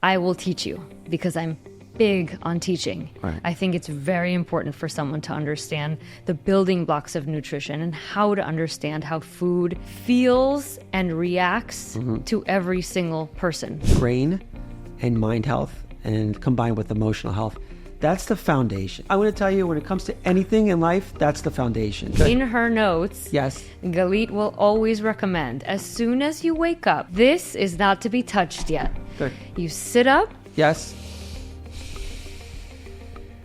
I will teach you because I'm big on teaching. Right. I think it's very important for someone to understand the building blocks of nutrition and how to understand how food feels and reacts to every single person. Brain and mind health, and combined with emotional health, that's the foundation. I'm going to tell you, when it comes to anything in life, that's the foundation. In her notes, Yes. Galit will always recommend, as soon as you wake up, this is not to be touched yet. Good. You sit up, Yes.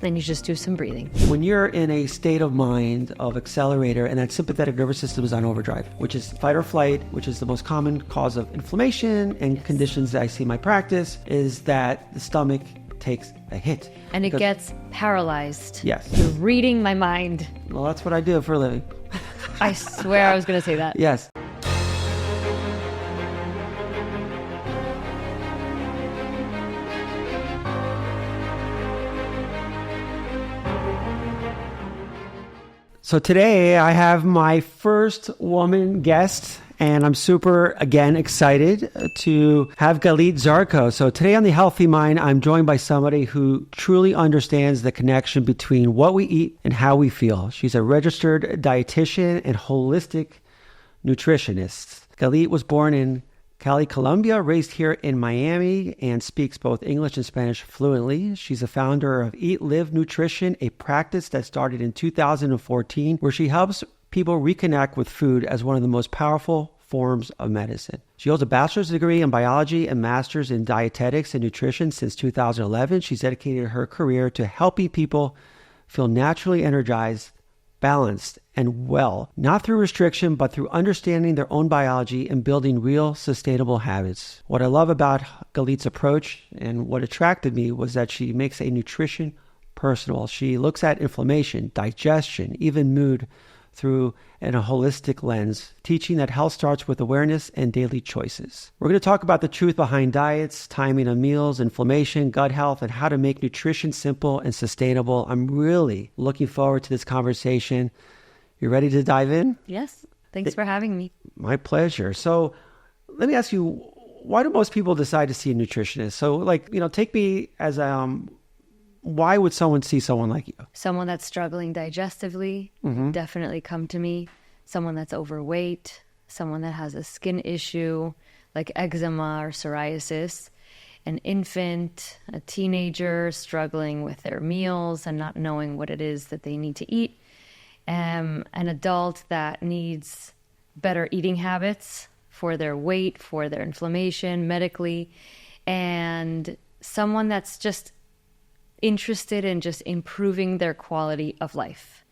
then you just do some breathing. When you're in a state of mind of accelerator and that sympathetic nervous system is on overdrive, which is fight or flight, which is the most common cause of inflammation and conditions that I see in my practice, is that the stomach takes a hit. And it gets paralyzed. Yes. You're reading my mind. Well, that's what I do for a living. I swear I was going to say that. Yes. So today I have my first woman guest, and I'm super, again, excited to have Galit Zarco. So today on The Healthy Mind, I'm joined by somebody who truly understands the connection between what we eat and how we feel. She's a registered dietitian and holistic nutritionist. Galit was born in Cali, Colombia, raised here in Miami, and speaks both English and Spanish fluently. She's a founder of Eat, Live Nutrition, a practice that started in 2014, where she helps people reconnect with food as one of the most powerful forms of medicine. She holds a bachelor's degree in biology and master's in dietetics and nutrition since 2011. She's dedicated her career to helping people feel naturally energized, balanced, and well, not through restriction, but through understanding their own biology and building real sustainable habits. What I love about Galit's approach and what attracted me was that she makes a nutrition personal. She looks at inflammation, digestion, even mood through a holistic lens, teaching that health starts with awareness and daily choices. We're going to talk about the truth behind diets, timing of meals, inflammation, gut health, and how to make nutrition simple and sustainable. I'm really looking forward to this conversation. You ready to dive in? Yes. Thanks for having me. My pleasure. So let me ask you, why do most people decide to see a nutritionist? So take me as why would someone see someone like you? Someone that's struggling digestively, definitely come to me. Someone that's overweight, someone that has a skin issue like eczema or psoriasis, an infant, a teenager struggling with their meals and not knowing what it is that they need to eat, an adult that needs better eating habits for their weight, for their inflammation medically, and someone that's just interested in just improving their quality of life.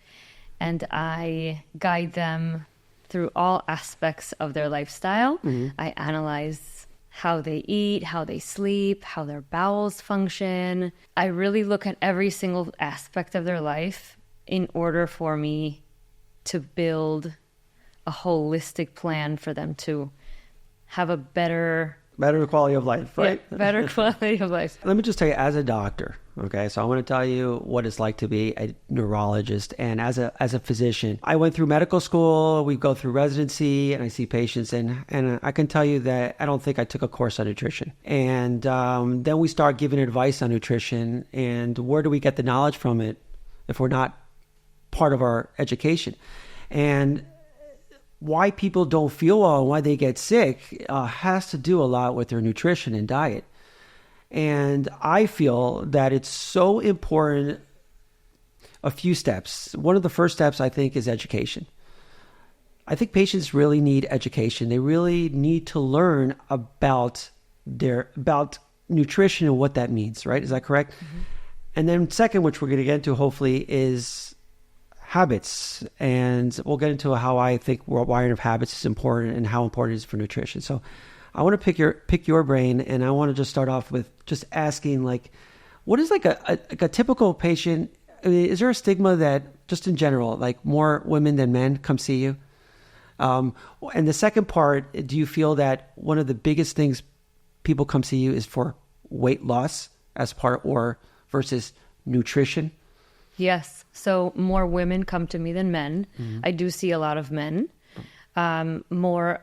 And I guide them through all aspects of their lifestyle. I analyze how they eat, how they sleep, how their bowels function. I really look at every single aspect of their life in order for me to build a holistic plan for them to have a better quality of life, right? Yeah, better quality of life. Let me just tell you, as a doctor, okay, so I want to tell you what it's like to be a neurologist. And as a physician, I went through medical school, we go through residency, and I see patients. And I can tell you that I don't think I took a course on nutrition. And then we start giving advice on nutrition. And where do we get the knowledge from it if we're not part of our education? And why people don't feel well and why they get sick has to do a lot with their nutrition and diet. And I feel that it's so important, a few steps. One of the first steps, I think, is education. I think patients really need education. They really need to learn about nutrition and what that means, right? Is that correct? And then second, which we're going to get into hopefully, is habits, and we'll get into how I think wiring of habits is important and how important it is for nutrition. So I want to pick your brain, and I want to just start off with just asking, what is a typical patient? I mean, is there a stigma that just in general, more women than men come see you? And the second part, do you feel that one of the biggest things people come see you is for weight loss as part or versus nutrition? Yes. So more women come to me than men. I do see a lot of men, more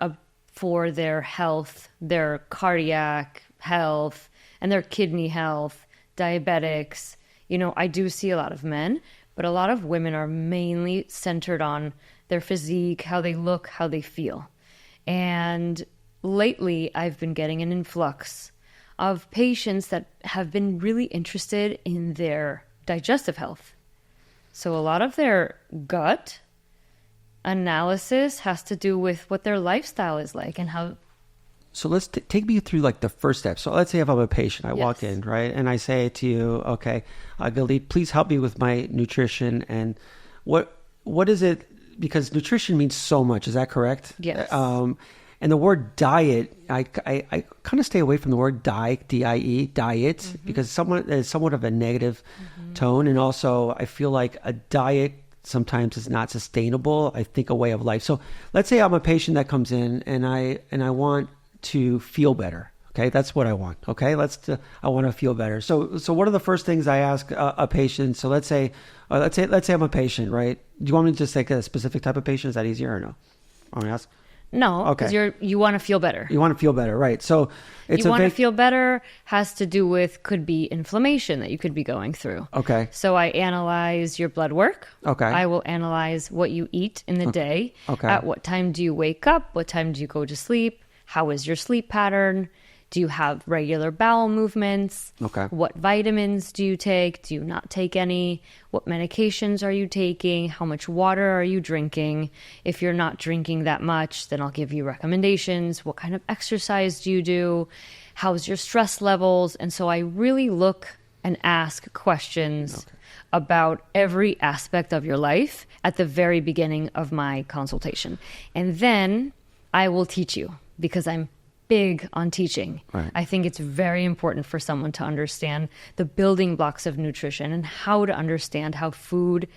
for their health, their cardiac health, and their kidney health, diabetics. I do see a lot of men, but a lot of women are mainly centered on their physique, how they look, how they feel. And lately, I've been getting an influx of patients that have been really interested in their digestive health. So a lot of their gut analysis has to do with what their lifestyle is like and how. So let's take me through like the first step. So let's say if I'm a patient, I walk in, right? And I say to you, okay, Galit, please help me with my nutrition. And what is it? Because nutrition means so much. Is that correct? Yes. And the word diet, I kind of stay away from the word diet, D-I-E, diet, because it's somewhat of a negative tone. And also I feel like a diet sometimes is not sustainable. I think a way of life. So let's say I'm a patient that comes in and I want to feel better. Okay. That's what I want. Okay. I want to feel better. So what are the first things I ask a patient? So let's say I'm a patient, right? Do you want me to just take a specific type of patient? Is that easier or no? Want me to ask? No, because you want to feel better. You want to feel better, right? So you want to feel better has to do with, could be inflammation that you could be going through. Okay. So I analyze your blood work. Okay. I will analyze what you eat in the day. Okay. At what time do you wake up? What time do you go to sleep? How is your sleep pattern? Do you have regular bowel movements? Okay. What vitamins do you take? Do you not take any? What medications are you taking? How much water are you drinking? If you're not drinking that much, then I'll give you recommendations. What kind of exercise do you do? How's your stress levels? And so I really look and ask questions about every aspect of your life at the very beginning of my consultation. And then I will teach you, because I'm big on teaching. Right. I think it's very important for someone to understand the building blocks of nutrition and how to understand how food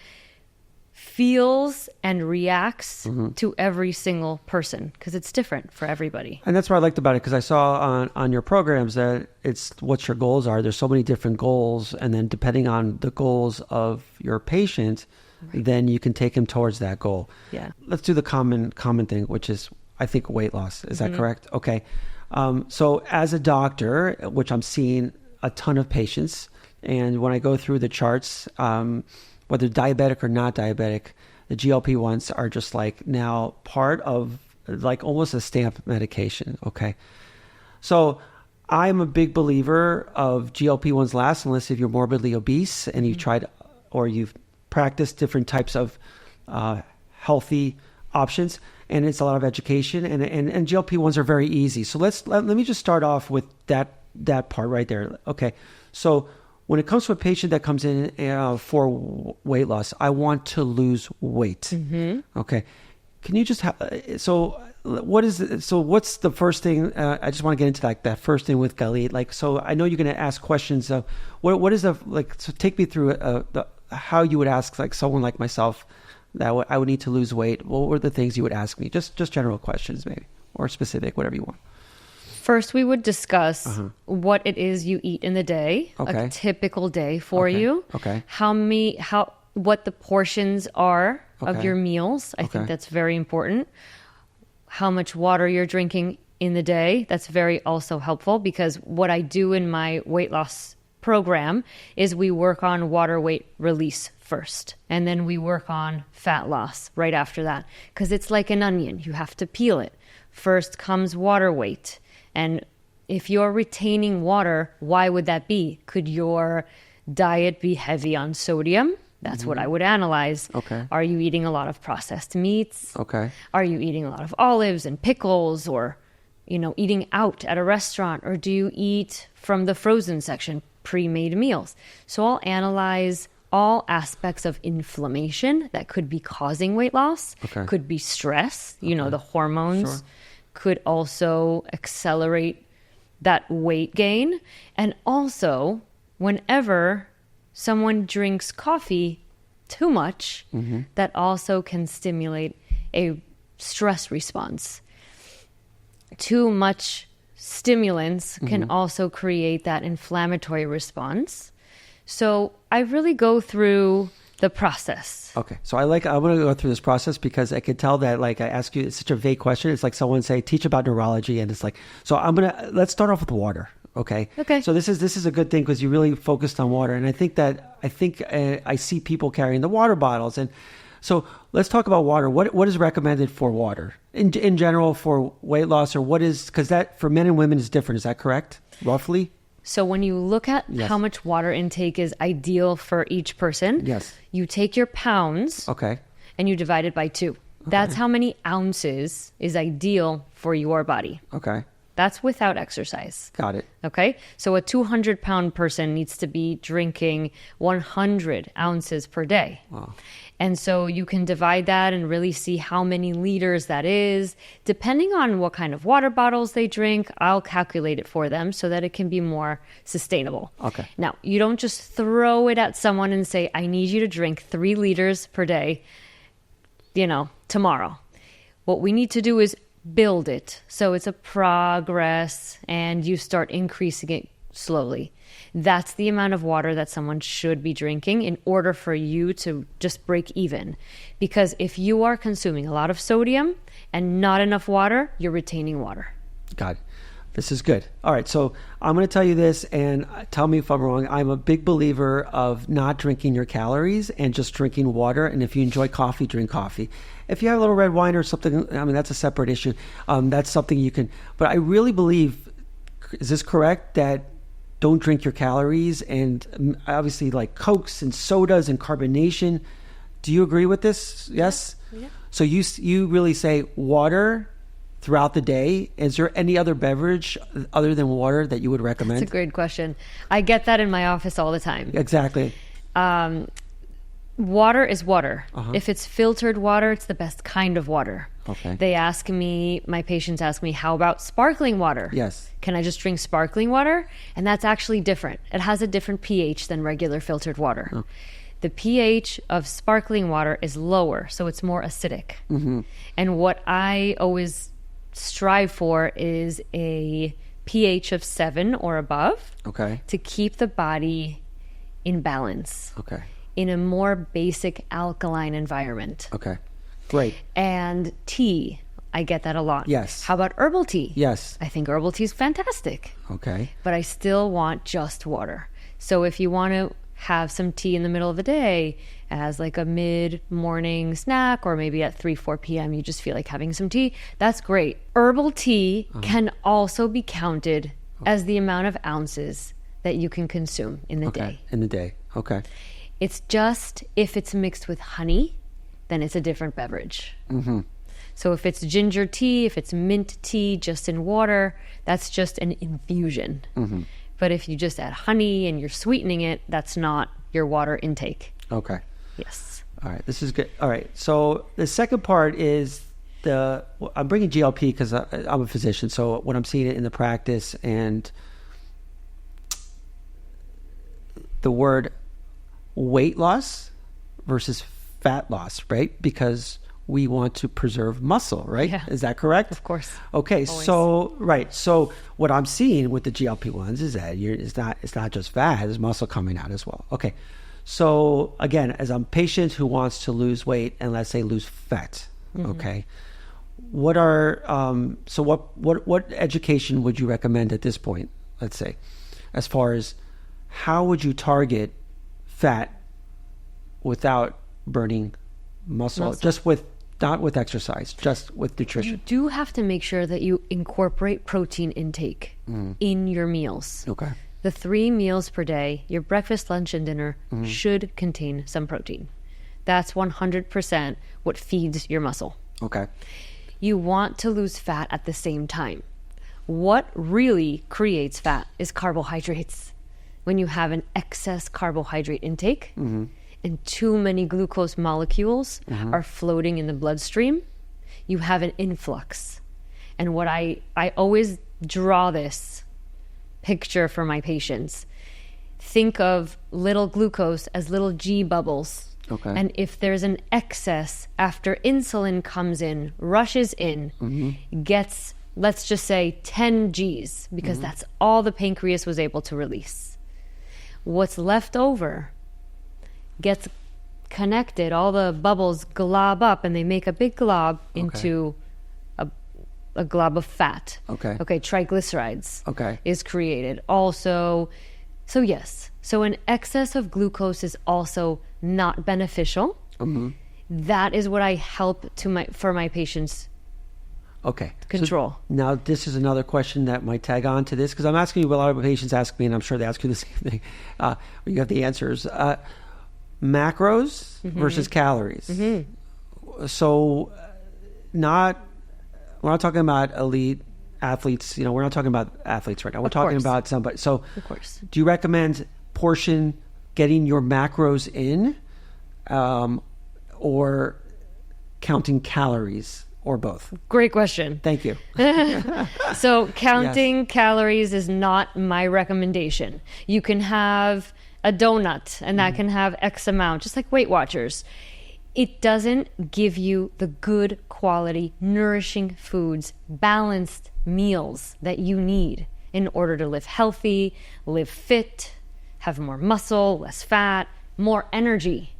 feels and reacts to every single person, because it's different for everybody. And that's what I liked about it, because I saw on your programs that it's what your goals are. There's so many different goals, and then depending on the goals of your patient, then you can take him towards that goal. Yeah. Let's do the common thing, which is, I think, weight loss. Is that correct? Okay. So as a doctor, which I'm seeing a ton of patients, and when I go through the charts, whether diabetic or not diabetic, the GLP-1s are just like now part of like almost a stamp medication. Okay. So I'm a big believer of GLP-1s last unless if you're morbidly obese and you've tried or you've practiced different types of healthy options. And it's a lot of education, and GLP-1s are very easy. So let me just start off with that part right there. Okay. So when it comes to a patient that comes in for weight loss, I want to lose weight. Okay. Can you just what's the first thing? I just want to get into that first thing with Galit. Like, so I know you're going to ask questions of what is the, like, so take me through how you would ask like someone like myself that I would need to lose weight. What were the things you would ask me? Just general questions maybe, or specific, whatever you want. First, we would discuss what it is you eat in the day, a typical day for you. Okay. What the portions are of your meals. I think that's very important. How much water you're drinking in the day. That's very also helpful, because what I do in my weight loss program is we work on water weight release first, and then we work on fat loss right after that, because it's like an onion. You have to peel it. First comes water weight, and if you're retaining water, why would that be? Could your diet be heavy on sodium? That's what I would analyze. Okay. Are you eating a lot of processed meats? Okay. Are you eating a lot of olives and pickles, or eating out at a restaurant, or do you eat from the frozen section, pre-made meals? So I'll analyze all aspects of inflammation that could be causing weight loss. Could be stress, the hormones could also accelerate that weight gain. And also, whenever someone drinks coffee too much, that also can stimulate a stress response. Too much stimulants can also create that inflammatory response. So I really go through the process. Okay. So I want to go through this process because I could tell that, like, I ask you, it's such a vague question. It's like someone say, teach about neurology. And it's like, so let's start off with water. Okay. Okay. So this is a good thing because you really focused on water, and I think I see people carrying the water bottles, and so let's talk about water. What is recommended for water in general for weight loss, or what is, because that for men and women is different. Is that correct? Roughly. So when you look at Yes. how much water intake is ideal for each person, Yes. you take your pounds Okay. and you divide it by 2. That's how many ounces is ideal for your body. Okay. That's without exercise. Got it. Okay. So a 200-pound person needs to be drinking 100 ounces per day. Wow. And so you can divide that and really see how many liters that is. Depending on what kind of water bottles they drink, I'll calculate it for them so that it can be more sustainable. Okay. Now, you don't just throw it at someone and say, I need you to drink 3 liters per day, tomorrow. What we need to do is build it. So it's a progress and you start increasing it slowly. That's the amount of water that someone should be drinking in order for you to just break even. Because if you are consuming a lot of sodium and not enough water, you're retaining water. Got it. This is good. All right. So I'm going to tell you this, and tell me if I'm wrong. I'm a big believer of not drinking your calories and just drinking water. And if you enjoy coffee, drink coffee. If you have a little red wine or something, I mean, that's a separate issue. That's something you can, but I really believe, is this correct, that don't drink your calories, and obviously like Cokes and sodas and carbonation. Do you agree with this? Yes? Yeah. So you really say water throughout the day. Is there any other beverage other than water that you would recommend? That's a great question. I get that in my office all the time. Exactly. Water is water. Uh-huh. If it's filtered water, it's the best kind of water. Okay. My patients ask me, how about sparkling water? Yes. Can I just drink sparkling water? And that's actually different. It has a different pH than regular filtered water. Oh. The pH of sparkling water is lower, so it's more acidic. Mm-hmm. And what I always strive for is a pH of 7 or above. Okay. To keep the body in balance. Okay. In a more basic alkaline environment. Okay. Great. And tea, I get that a lot. Yes. How about herbal tea? Yes. I think herbal tea is fantastic. Okay. But I still want just water. So if you want to have some tea in the middle of the day as like a mid-morning snack, or maybe at 3-4 p.m. you just feel like having some tea, that's great. Herbal tea can also be counted as the amount of ounces that you can consume in the day. In the day. Okay. It's just if it's mixed with honey, then it's a different beverage. Mm-hmm. So if it's ginger tea, if it's mint tea just in water, that's just an infusion. Mm-hmm. But if you just add honey and you're sweetening it, that's not your water intake. Okay. Yes. All right. This is good. All right. So the second part is I'm bringing GLP because I'm a physician. So when I'm seeing it in the practice, and the word weight loss versus fat loss, right? Because we want to preserve muscle, right? Yeah. Is that correct? Of course. Okay. Always. So, right. So what I'm seeing with the GLP-1s is that it's not just fat, there's muscle coming out as well. Okay. So again, as a patient who wants to lose weight and let's say lose fat, okay, what education would you recommend at this point, let's say, as far as how would you target fat without burning muscle. Not with exercise, just with nutrition? You do have to make sure that you incorporate protein intake in your meals. Okay. The 3 meals per day, your breakfast, lunch, and dinner should contain some protein. That's 100% what feeds your muscle. Okay. You want to lose fat at the same time. What really creates fat is carbohydrates. When you have an excess carbohydrate intake and too many glucose molecules are floating in the bloodstream, you have an influx. And what I always draw this picture for my patients. Think of little glucose as little G bubbles. Okay. And if there's an excess after insulin comes in, rushes in, gets, let's just say 10 Gs, because that's all the pancreas was able to release. What's left over gets connected, all the bubbles glob up and they make a big glob into a glob of fat. Okay. Okay, triglycerides Okay. is created. Also, so yes. So an excess of glucose is also not beneficial. That is what I help for my patients Okay. control. So now, this is another question that might tag on to this, because I'm asking you what a lot of patients ask me, and I'm sure they ask you the same thing. You have the answers. Macros versus calories. So we're not talking about elite athletes. We're not talking about athletes right now. We're talking about somebody. So Of course. do you recommend getting your macros in, or counting calories, or both? Great question. Thank you. So counting calories is not my recommendation. You can have a donut and that can have X amount, just like Weight Watchers. It doesn't give you the good quality, nourishing foods, balanced meals that you need in order to live healthy, live fit, have more muscle, less fat, more energy.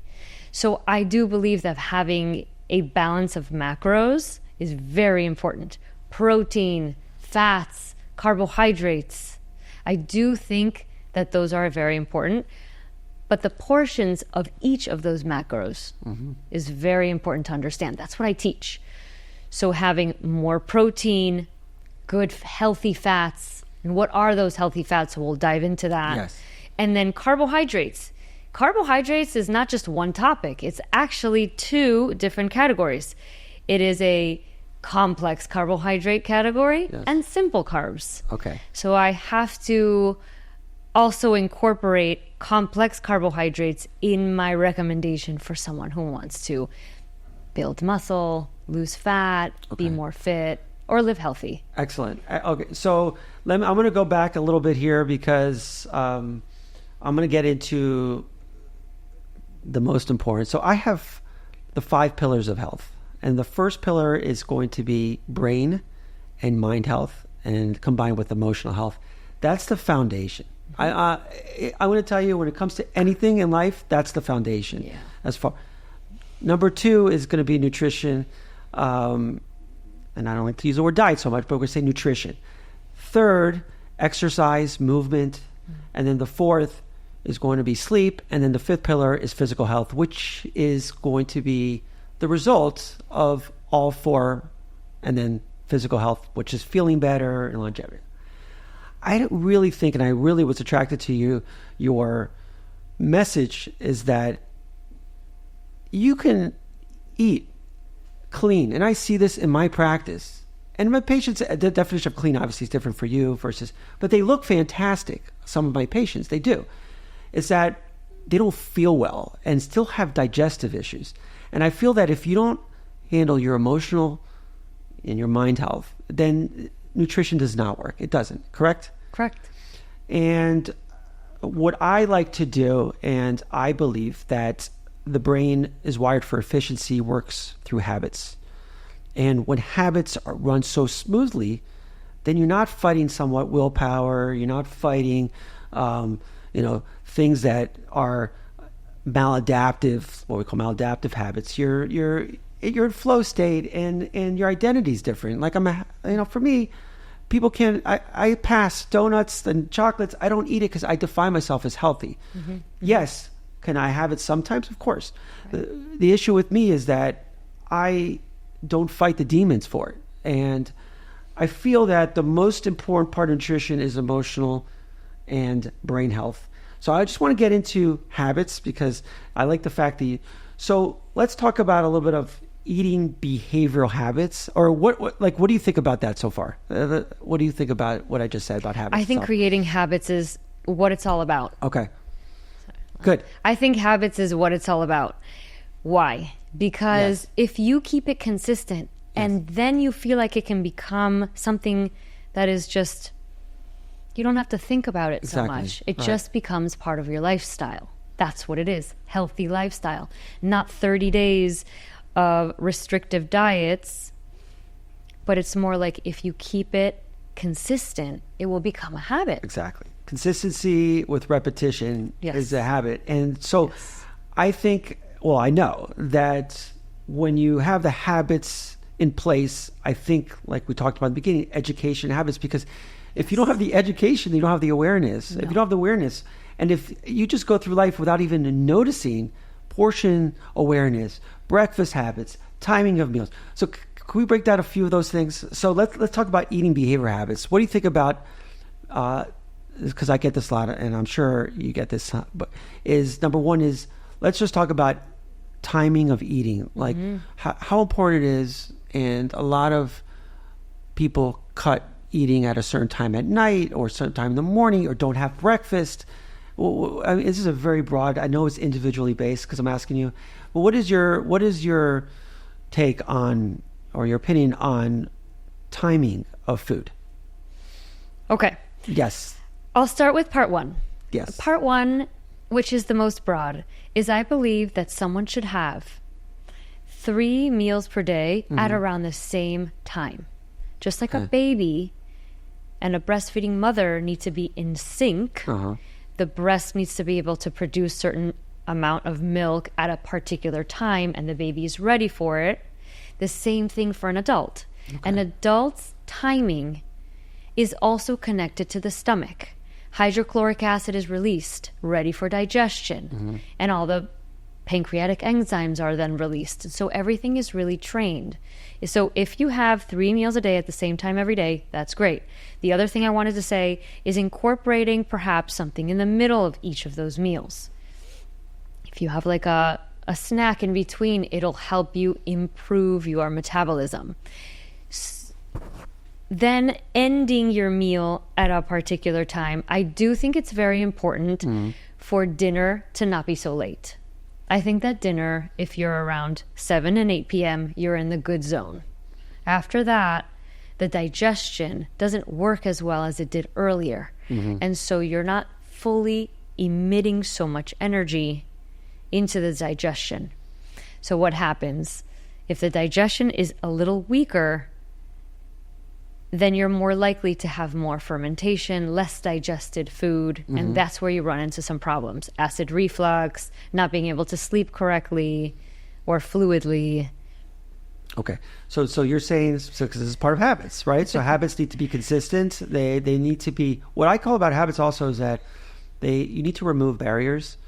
So I do believe that having a balance of macros is very important. Protein, fats, carbohydrates. I do think that those are very important, but the portions of each of those macros is very important to understand. That's what I teach. So having more protein, good healthy fats, and what are those healthy fats? So we'll dive into that. Yes. And then carbohydrates. Carbohydrates is not just one topic. It's actually two different categories. It is a complex carbohydrate category and simple carbs. Okay. So I have to also incorporate complex carbohydrates in my recommendation for someone who wants to build muscle, lose fat, be more fit, or live healthy. Excellent. Okay, so I'm going to go back a little bit here, because I'm going to get into the most important. So I have the 5 pillars of health. And the first pillar is going to be brain and mind health, and combined with emotional health. That's the foundation. I want to tell you, when it comes to anything in life, that's the foundation. Yeah. As far. Number 2 is going to be nutrition. And I don't like to use the word diet so much, but we're going to say nutrition. 3rd, exercise, movement. And then the 4th is going to be sleep. And then the 5th pillar is physical health, which is going to be the result of all 4, and then physical health, which is feeling better and longevity. I really think, and I really was attracted to your message is that you can eat clean. And I see this in my practice. And my patients, the definition of clean obviously is different for you but they look fantastic. Some of my patients, they do. It's that they don't feel well and still have digestive issues. And I feel that if you don't handle your emotional and your mind health, then nutrition does not work. It doesn't. Correct? Correct. And what I like to do, and I believe that the brain is wired for efficiency, works through habits. And when habits run so smoothly, then you're not fighting somewhat willpower. You're not fighting, things that are maladaptive, what we call maladaptive habits. You're in flow state, and your identity is different. Like for me, people can. I pass donuts and chocolates. I don't eat it because I define myself as healthy. Yes, can I have it sometimes? Of course. Right. The issue with me is that I don't fight the demons for it, and I feel that the most important part of nutrition is emotional and brain health. So I just want to get into habits, because I like the fact that so let's talk about a little bit of eating behavioral habits, or what do you think about that so far? What do you think about what I just said about habits? I think creating habits is what it's all about. Okay. Good. I think habits is what it's all about. Why? Because if you keep it consistent and then you feel like it can become something that is just, you don't have to think about it so much. It just becomes part of your lifestyle. That's what it is. Healthy lifestyle. Not 30 days of restrictive diets, but it's more like if you keep it consistent, it will become a habit. Exactly. Consistency with repetition is a habit. And so I think, I know that when you have the habits in place, I think, like we talked about in the beginning, education habits, because if you don't have the education, you don't have the awareness. No. If you don't have the awareness, and if you just go through life without even noticing portion awareness, breakfast habits, timing of meals. So can we break down a few of those things? So let's talk about eating behavior habits. What do you think about, because I get this a lot, and I'm sure you get this, but is number one is, let's just talk about timing of eating, like how important it is. And a lot of people cut eating at a certain time at night or certain time in the morning, or don't have breakfast. Well, I mean, this is a very broad, I know it's individually based because I'm asking you, but what is your take on, or your opinion on timing of food? Okay. Yes. I'll start with part one. Yes. Part one, which is the most broad, is I believe that someone should have 3 meals per day at around the same time. Just like a baby and a breastfeeding mother need to be in sync. The breast needs to be able to produce certain amount of milk at a particular time, and the baby is ready for it. The same thing for an adult. An adult's timing is also connected to the stomach. Hydrochloric acid is released, ready for digestion, and all the pancreatic enzymes are then released. So everything is really trained. So if you have 3 meals a day at the same time every day, that's great. The other thing I wanted to say is incorporating perhaps something in the middle of each of those meals. If you have like a snack in between, it'll help you improve your metabolism. Then ending your meal at a particular time. I do think it's very important for dinner to not be so late. I think that dinner, if you're around 7 and 8 p.m., you're in the good zone. After that, the digestion doesn't work as well as it did earlier. And so you're not fully emitting so much energy into the digestion. So what happens? If the digestion is a little weaker, then you're more likely to have more fermentation, less digested food, and that's where you run into some problems. Acid reflux, not being able to sleep correctly or fluidly. Okay. So you're saying, because this is part of habits, right? So habits need to be consistent. They need to be, what I call about habits also is that you need to remove barriers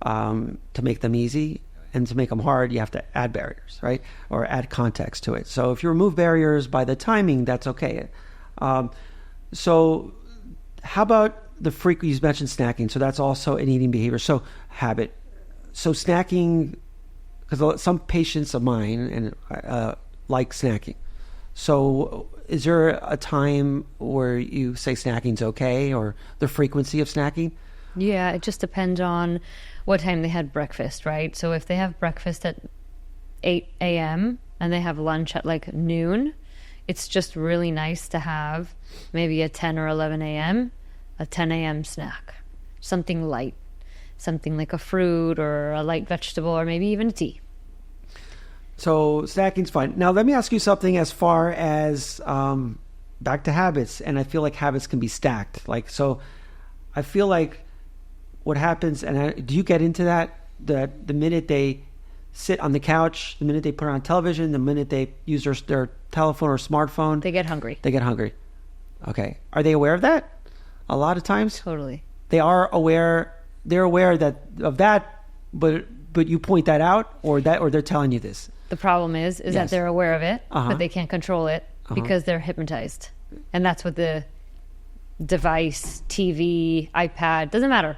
to make them easy. And to make them hard, you have to add barriers, right? Or add context to it. So if you remove barriers by the timing, that's okay. So how about the frequency? You mentioned snacking. So that's also an eating behavior. So habit. So snacking, because some patients of mine like snacking. So is there a time where you say snacking's okay, or the frequency of snacking? Yeah, it just depends on what time they had breakfast, right? So if they have breakfast at 8 a.m. and they have lunch at like noon, it's just really nice to have maybe at 10 or 11 a.m. a 10 a.m. snack, something light, something like a fruit or a light vegetable or maybe even a tea. So snacking's fine. Now let me ask you something as far as back to habits, and I feel like habits can be stacked. Like, so I feel like what happens, and do you get into that the minute they sit on the couch, the minute they put on television, the minute they use their telephone or smartphone, they get hungry. Okay. Are they aware of that? A lot of times? Totally. They are aware. They're aware of that, but you point that out, or they're telling you this. The problem is Yes. that they're aware of it, but they can't control it because they're hypnotized. And that's what the device, TV, iPad, doesn't matter.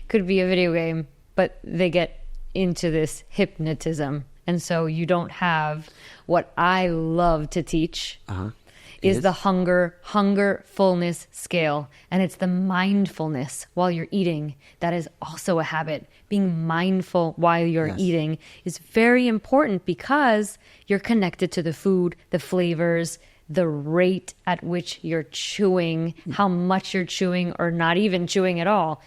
Could be a video game, but they get into this hypnotism. And so you don't have what I love to teach is the hunger fullness scale. And it's the mindfulness while you're eating. That is also a habit. Being mindful while you're eating is very important because you're connected to the food, the flavors, the rate at which you're chewing, how much you're chewing or not even chewing at all.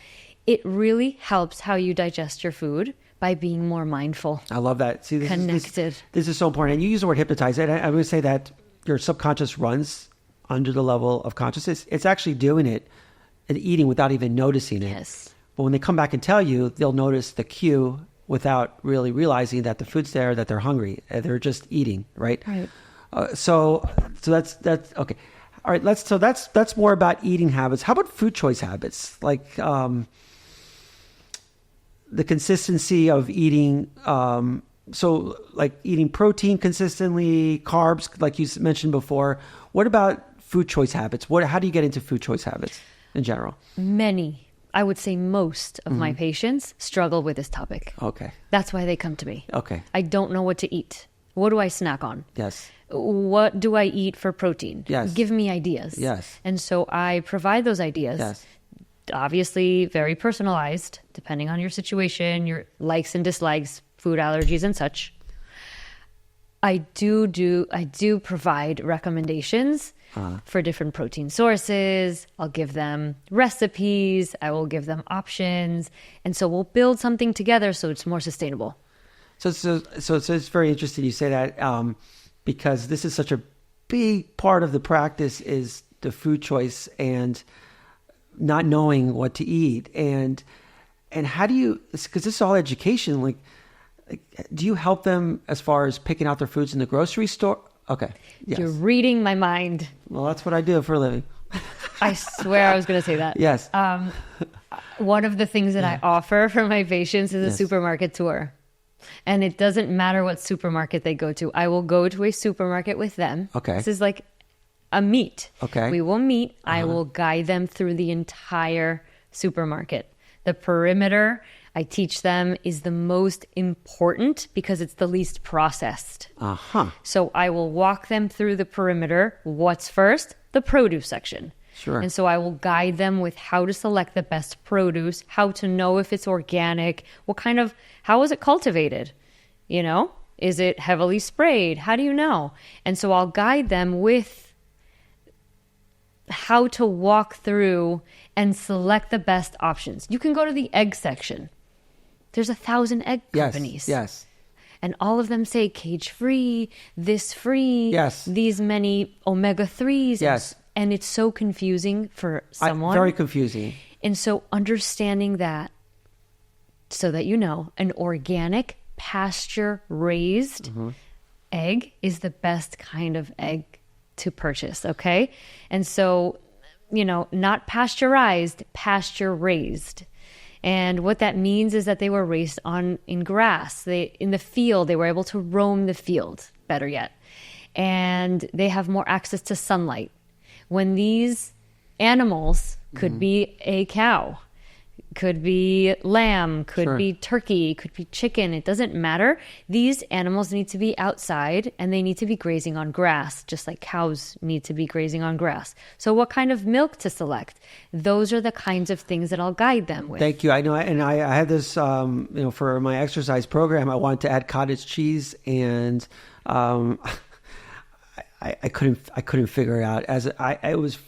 It really helps how you digest your food by being more mindful. I love that. See, connected. This is so important. And you use the word hypnotize. I would say that your subconscious runs under the level of consciousness. It's actually doing it and eating without even noticing it. Yes. But when they come back and tell you, they'll notice the cue without really realizing that the food's there, that they're hungry. They're just eating, right? Right. So that's okay. All right. That's more about eating habits. How about food choice habits? Like the consistency of eating. So like eating protein consistently, carbs, like you mentioned before. What about food choice habits? How do you get into food choice habits in general? Many, I would say most of my patients struggle with this topic. Okay. That's why they come to me. Okay. I don't know what to eat. What do I snack on? Yes. What do I eat for protein? Yes. Give me ideas. Yes. And so I provide those ideas. Yes. Obviously, very personalized, depending on your situation, your likes and dislikes, food allergies and such. I do provide recommendations for different protein sources. I'll give them recipes. I will give them options. And so we'll build something together so it's more sustainable. So it's very interesting you say that because this is such a big part of the practice is the food choice and not knowing what to eat. And how do you, because this is all education, like, do you help them as far as picking out their foods in the grocery store? Okay. Yes. You're reading my mind. Well, that's what I do for a living. I swear I was going to say that. Yes. One of the things that I offer for my patients is a supermarket tour. And it doesn't matter what supermarket they go to. I will go to a supermarket with them. Okay. This is like a meet. Okay. We will meet. I will guide them through the entire supermarket. The perimeter, I teach them, is the most important because it's the least processed. So I will walk them through the perimeter. What's first? The produce section. Sure. And so I will guide them with how to select the best produce, how to know if it's organic, how is it cultivated? You know, is it heavily sprayed? How do you know? And so I'll guide them with how to walk through and select the best options. You can go to the egg section. There's 1,000 egg companies. Yes. And all of them say cage free, this free, these many omega-3s. Yes. And it's so confusing for someone. Very confusing. And so understanding that, so that you know, an organic pasture-raised egg is the best kind of egg to purchase, okay? And so, you know, not pasteurized, pasture-raised. And what that means is that they were raised in grass. In the field, they were able to roam the field, better yet. And they have more access to sunlight. When these animals could be a cow, could be lamb, could be turkey, could be chicken, it doesn't matter. These animals need to be outside and they need to be grazing on grass, just like cows need to be grazing on grass. So what kind of milk to select? Those are the kinds of things that I'll guide them with. Thank you. I know, and I had this, for my exercise program, I wanted to add cottage cheese, and I couldn't figure it out. It was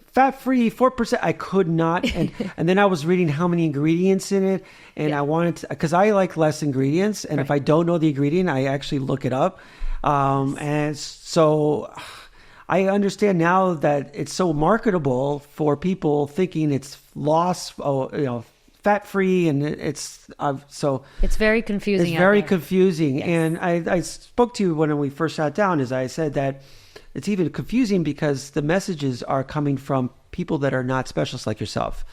fat free, 4%. I could not, and then I was reading how many ingredients in it, and I wanted to, because I like less ingredients, and if I don't know the ingredient, I actually look it up, and so I understand now that it's so marketable for people thinking it's fat free, and it's very confusing. It's very confusing. Yes. And I spoke to you when we first sat down, as I said that it's even confusing because the messages are coming from people that are not specialists like yourself,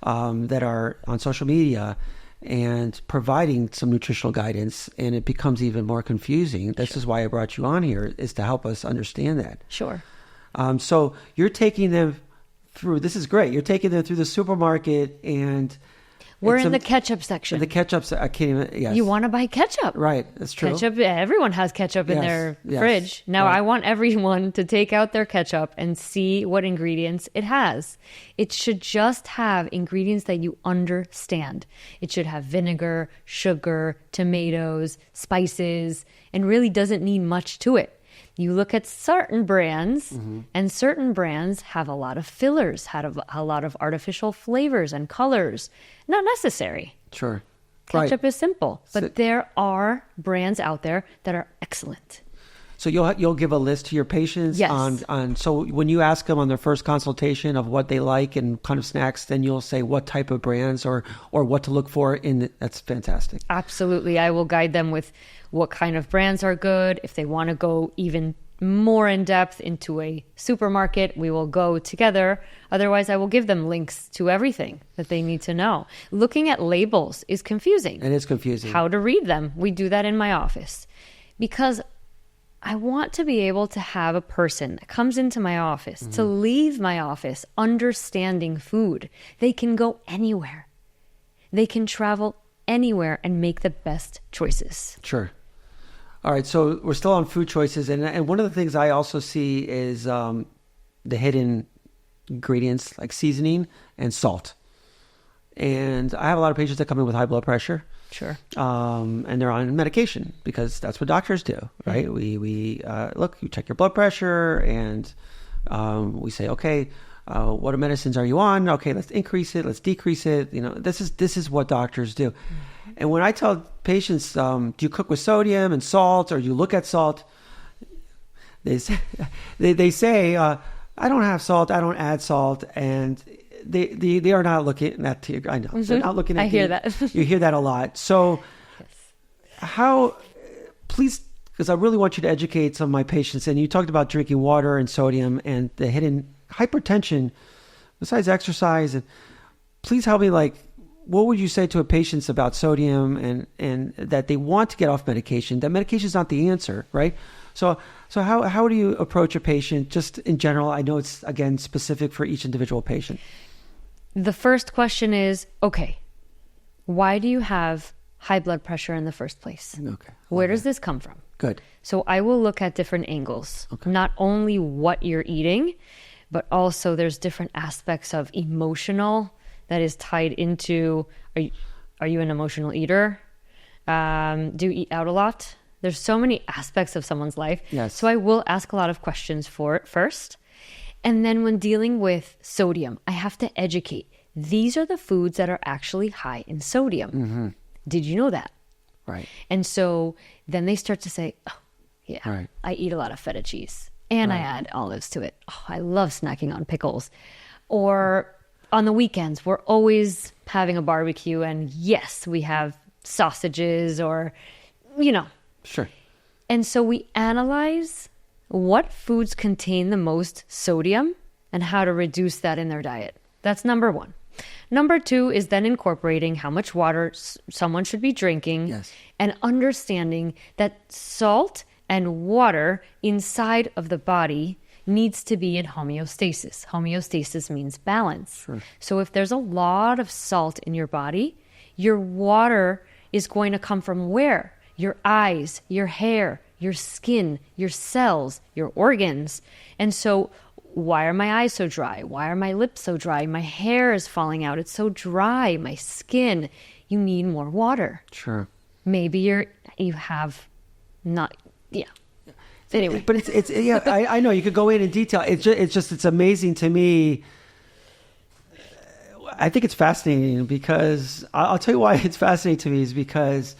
that are on social media and providing some nutritional guidance, and it becomes even more confusing. This is why I brought you on here, is to help us understand that. Sure. So you're taking them through, this is great. You're taking them through the supermarket, and we're in the ketchup section. The ketchup, I can't even, yes. You want to buy ketchup. Right, that's true. Ketchup, everyone has ketchup in their fridge. Now, I want everyone to take out their ketchup and see what ingredients it has. It should just have ingredients that you understand. It should have vinegar, sugar, tomatoes, spices, and really doesn't need much to it. You look at certain brands, and certain brands have a lot of fillers, have a lot of artificial flavors and colors. Not necessary. Sure. Ketchup is simple, but there are brands out there that are excellent. So you'll give a list to your patients on so when you ask them on their first consultation of what they like and kind of snacks, then you'll say what type of brands or what to look for that's fantastic. Absolutely. I will guide them with what kind of brands are good. If they want to go even more in depth into a supermarket, we will go together. Otherwise, I will give them links to everything that they need to know. Looking at labels is confusing. It is confusing. How to read them. We do that in my office because I want to be able to have a person that comes into my office to leave my office understanding food. They can go anywhere. They can travel anywhere and make the best choices. Sure. All right, so we're still on food choices, and one of the things I also see is the hidden ingredients like seasoning and salt. And I have a lot of patients that come in with high blood pressure. Sure. And they're on medication because that's what doctors do, right? We look, you check your blood pressure, and we say, okay, what medicines are you on? Okay, let's increase it, let's decrease it. This is what doctors do. And when I tell patients, do you cook with sodium and salt, or you look at salt? They say, I don't have salt, I don't add salt, and they are not looking at. I know they're not looking at. I hear that. You hear that a lot. So, yes. Please, because I really want you to educate some of my patients. And you talked about drinking water and sodium and the hidden hypertension, besides exercise. And please help me. What would you say to a patient about sodium and that they want to get off medication? That medication is not the answer, right? So how do you approach a patient just in general? I know it's, again, specific for each individual patient. The first question is, okay, why do you have high blood pressure in the first place? Okay. Where does this come from? Good. So I will look at different angles, not only what you're eating, but also there's different aspects of emotional that is tied into, are you an emotional eater? Do you eat out a lot? There's so many aspects of someone's life. Yes. So I will ask a lot of questions for it first. And then when dealing with sodium, I have to educate. These are the foods that are actually high in sodium. Mm-hmm. Did you know that? Right. And so then they start to say, oh, yeah, right. I eat a lot of feta cheese and I add olives to it. Oh, I love snacking on pickles. Or on the weekends, we're always having a barbecue, and yes, we have sausages or, Sure. And so we analyze what foods contain the most sodium and how to reduce that in their diet. That's number one. Number two is then incorporating how much water someone should be drinking. Yes. And understanding that salt and water inside of the body needs to be in homeostasis. Homeostasis means balance. Sure. So if there's a lot of salt in your body, your water is going to come from where? Your eyes, your hair, your skin, your cells, your organs. And so why are my eyes so dry? Why are my lips so dry? My hair is falling out. It's so dry. My skin. You need more water. Sure. Maybe you have not, yeah. Anyway. But it's yeah, I know you could go in detail. It's amazing to me. I think it's fascinating because I'll tell you why it's fascinating to me is because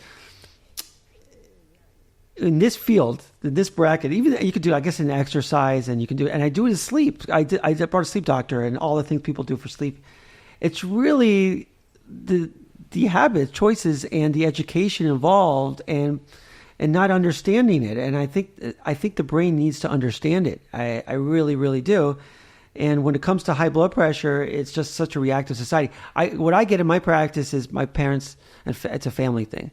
in this field, in this bracket, even you could do, I guess, in exercise, and you can do it, and I do it in sleep. I brought a sleep doctor and all the things people do for sleep. It's really the habits, choices, and the education involved, and not understanding it. And I think the brain needs to understand it. I really, really do. And when it comes to high blood pressure, it's just such a reactive society. What I get in my practice is my parents, and it's a family thing.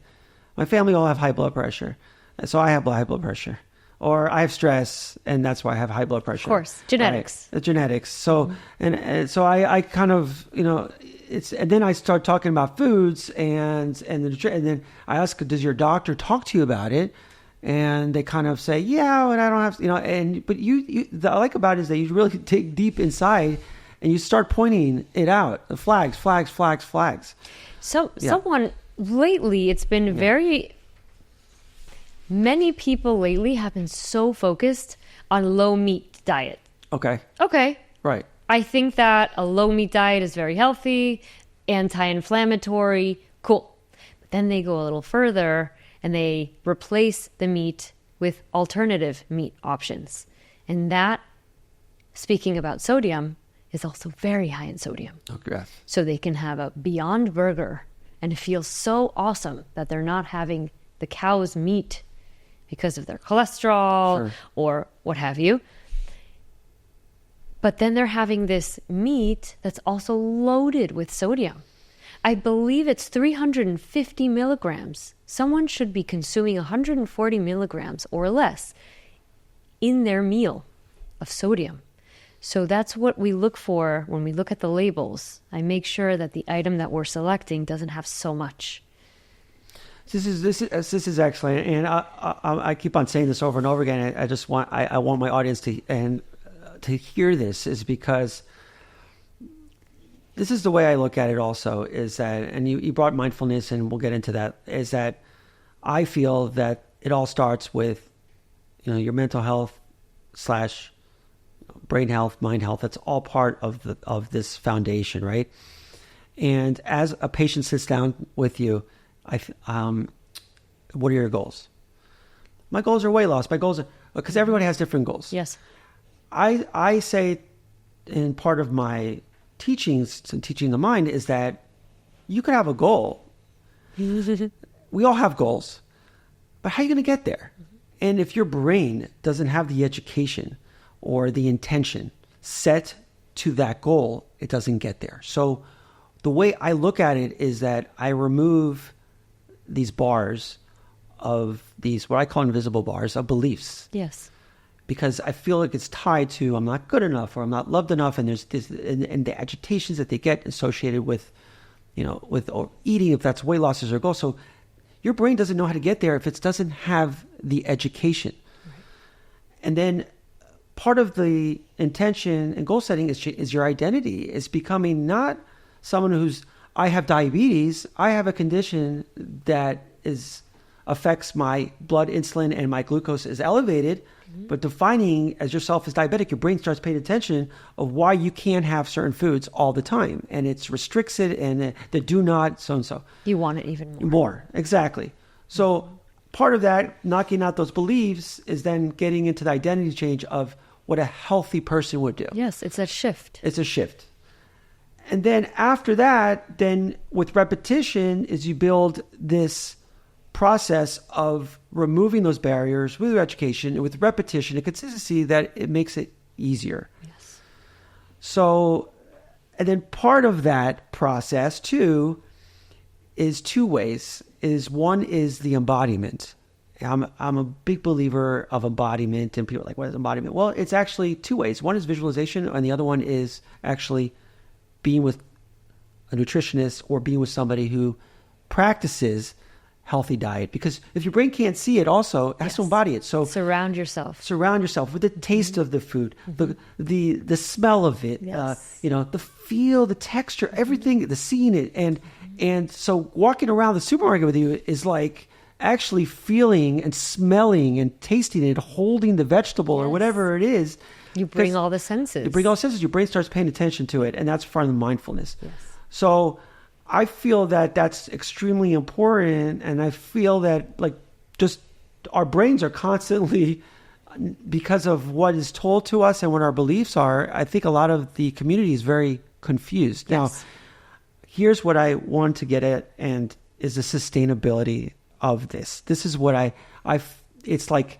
My family all have high blood pressure. So I have high blood pressure, or I have stress, and that's why I have high blood pressure. Of course, genetics. Genetics. So and so I kind of and then I start talking about foods and then I ask, does your doctor talk to you about it? And they kind of say, yeah, but I don't have but you I like about it is that you really dig deep inside and you start pointing it out, the flags. So someone lately, it's been very. Many people lately have been so focused on low meat diet. Okay. Right. I think that a low meat diet is very healthy, anti-inflammatory, cool. But then they go a little further and they replace the meat with alternative meat options. And that, speaking about sodium, is also very high in sodium. Okay. So they can have a Beyond Burger and feel so awesome that they're not having the cow's meat because of their cholesterol or what have you. But then they're having this meat that's also loaded with sodium. I believe it's 350 milligrams. Someone should be consuming 140 milligrams or less in their meal of sodium. So that's what we look for when we look at the labels. I make sure that the item that we're selecting doesn't have so much. This is excellent, and I keep on saying this over and over again. I want my audience to hear this, is because this is the way I look at it. Also, is that, and you brought mindfulness, and we'll get into that. Is that I feel that it all starts with, your mental health / brain health, mind health. That's all part of this foundation, right? And as a patient sits down with you, what are your goals? My goals are weight loss. My goals are, because everybody has different goals. Yes. I say in part of my teachings to teaching the mind is that you could have a goal. We all have goals, but how are you going to get there? And if your brain doesn't have the education or the intention set to that goal, it doesn't get there. So the way I look at it is that I remove these bars of these, what I call invisible bars of beliefs. Yes. Because I feel like it's tied to I'm not good enough or I'm not loved enough, and there's this, and the agitations that they get associated with, with eating, if that's weight loss is their goal. So your brain doesn't know how to get there if it doesn't have the education. Right. And then part of the intention and goal setting is your identity, is becoming not someone who's, I have diabetes, I have a condition that affects my blood insulin and my glucose is elevated, but defining as yourself as diabetic, your brain starts paying attention of why you can't have certain foods all the time. And it restricts it, and the do not so-and-so. You want it even more. More, exactly. So part of that, knocking out those beliefs, is then getting into the identity change of what a healthy person would do. Yes, it's a shift. It's a shift. And then after that, then with repetition is you build this process of removing those barriers with education and with repetition and consistency that it makes it easier. Yes. So, and then part of that process too is two ways. One is the embodiment. I'm a big believer of embodiment, and people are like, what is embodiment? Well, it's actually two ways. One is visualization, and the other one is actually being with a nutritionist or being with somebody who practices healthy diet. Because if your brain can't see it, also it has to embody it. So surround yourself with the taste of the food, the smell of it, the feel, the texture, everything, the seeing it, and so walking around the supermarket with you is like actually feeling and smelling and tasting it, holding the vegetable or whatever it is. You bring all the senses. Your brain starts paying attention to it, and that's part of the mindfulness. Yes. So I feel that that's extremely important, and I feel that just our brains are constantly, because of what is told to us and what our beliefs are, I think a lot of the community is very confused. Yes. Now, here's what I want to get at, and is the sustainability of this. This is what it's like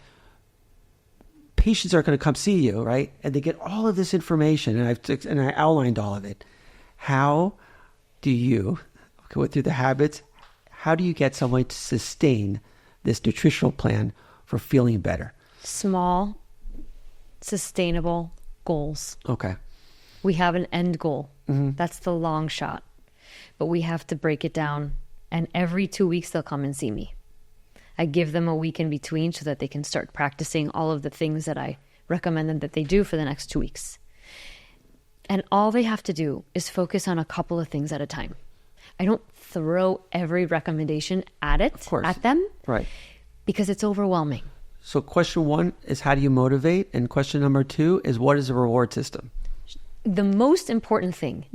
patients are going to come see you, right? And they get all of this information, and I outlined all of it. How do you go through the habits? How do you get someone to sustain this nutritional plan for feeling better? Small, sustainable goals. Okay. We have an end goal. Mm-hmm. That's the long shot. But we have to break it down. And every 2 weeks, they'll come and see me. I give them a week in between so that they can start practicing all of the things that I recommend them that they do for the next 2 weeks. And all they have to do is focus on a couple of things at a time. I don't throw every recommendation at them. Right. Because it's overwhelming. So question 1 is, how do you motivate? And question number 2 is, what is the reward system? The most important thing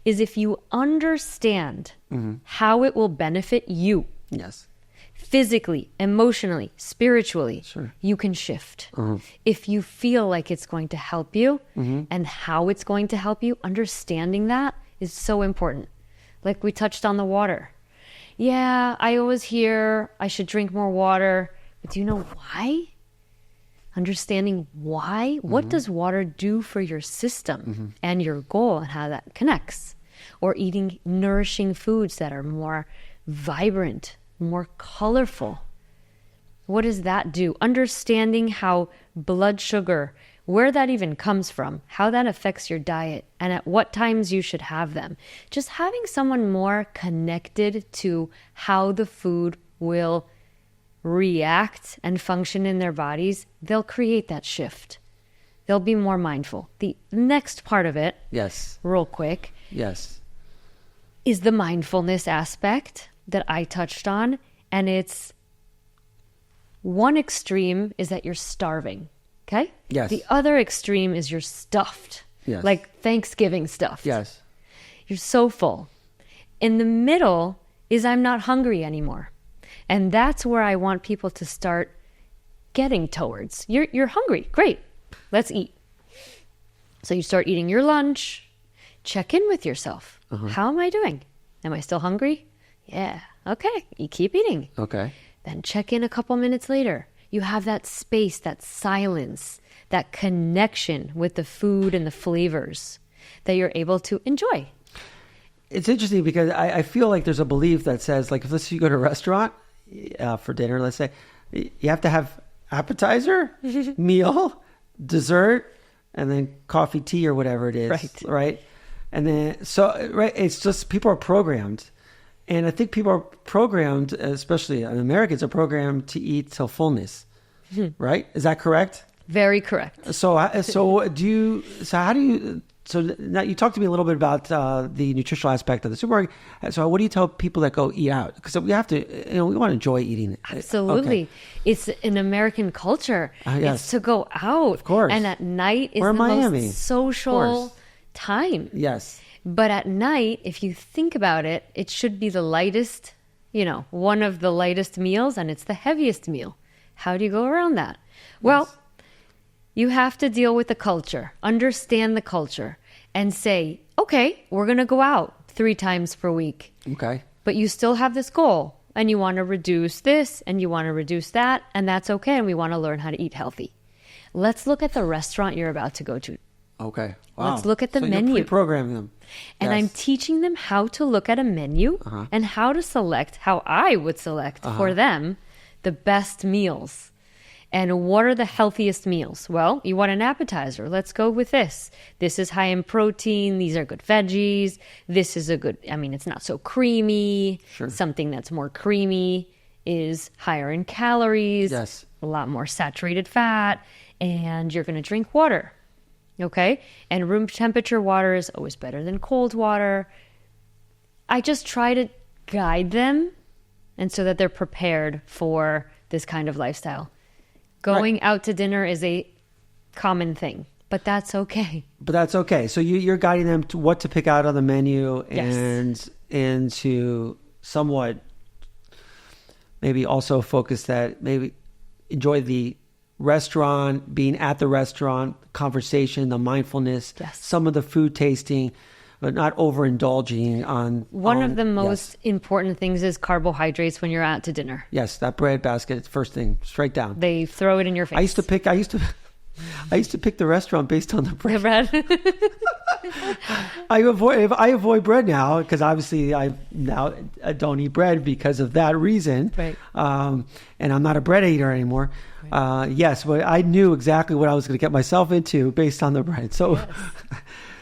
is if you understand how it will benefit you. Yes. Physically, emotionally, spiritually, you can shift. If you feel like it's going to help you and how it's going to help you, understanding that is so important. Like we touched on the water. Yeah, I always hear I should drink more water. But do you know why? Understanding why? What does water do for your system and your goal and how that connects? Or eating nourishing foods that are more vibrant, more colorful. What does that do? Understanding how blood sugar, where that even comes from, how that affects your diet, and at what times you should have them. Just having someone more connected to how the food will react and function in their bodies, they'll create that shift. They'll be more mindful. The next part of it, Yes. real quick, Yes. is the mindfulness aspect that I touched on. And it's one extreme is that you're starving. Okay? Yes. The other extreme is you're stuffed. Yes. Like Thanksgiving stuffed. Yes. You're so full. In the middle is I'm not hungry anymore. And that's where I want people to start getting towards. You're hungry. Great. Let's eat. So you start eating your lunch. Check in with yourself. How am I doing? Am I still hungry? Yeah. Okay. You keep eating. Okay. Then check in a couple minutes later. You have that space, that silence, that connection with the food and the flavors that you're able to enjoy. It's interesting because I feel like there's a belief that says, like, if let's say you go to a restaurant for dinner, let's say, you have to have appetizer, meal, dessert, and then coffee, tea, or whatever it is. Right. And then, it's just people are programmed. And I think people are programmed, especially Americans, are programmed to eat till fullness. Right? Is that correct? Very correct. So how do you, so now you talked to me a little bit about the nutritional aspect of the supermarket. So what do you tell people that go eat out? Because we have to, we want to enjoy eating. Absolutely. Okay. It's an American culture. Yes. It's to go out. Of course. And at night is We're in the Miami. most social time. Yes. But at night, if you think about it, it should be the lightest, one of the lightest meals, and it's the heaviest meal. How do you go around that? Well, you have to deal with the culture, understand the culture, and say, okay, we're going to go out 3 times per week. Okay. But you still have this goal, and you want to reduce this, and you want to reduce that, and that's okay, and we want to learn how to eat healthy. Let's look at the restaurant you're about to go to. Okay. Wow. Let's look at the so menu. You're pre-programming them. And I'm teaching them how to look at a menu and how to select, how I would select for them, the best meals. And what are the healthiest meals? Well, you want an appetizer. Let's go with this. This is high in protein. These are good veggies. This is it's not so creamy. Sure. Something that's more creamy is higher in calories. Yes. A lot more saturated fat. And you're going to drink water. Okay? And room temperature water is always better than cold water. I just try to guide them and so that they're prepared for this kind of lifestyle. Going out to dinner is a common thing, but that's okay. But that's okay. So you're guiding them to what to pick out on the menu and to somewhat maybe also focus that maybe enjoy the restaurant, being at the restaurant, conversation, the mindfulness, some of the food tasting, but not overindulging on... One of the most important things is carbohydrates when you're out to dinner. Yes, that bread basket, it's first thing, straight down. They throw it in your face. I used to pick the restaurant based on the bread. The bread. I avoid bread now because obviously I don't eat bread because of that reason. Right. And I'm not a bread eater anymore. Right. Yes, but I knew exactly what I was going to get myself into based on the bread. So,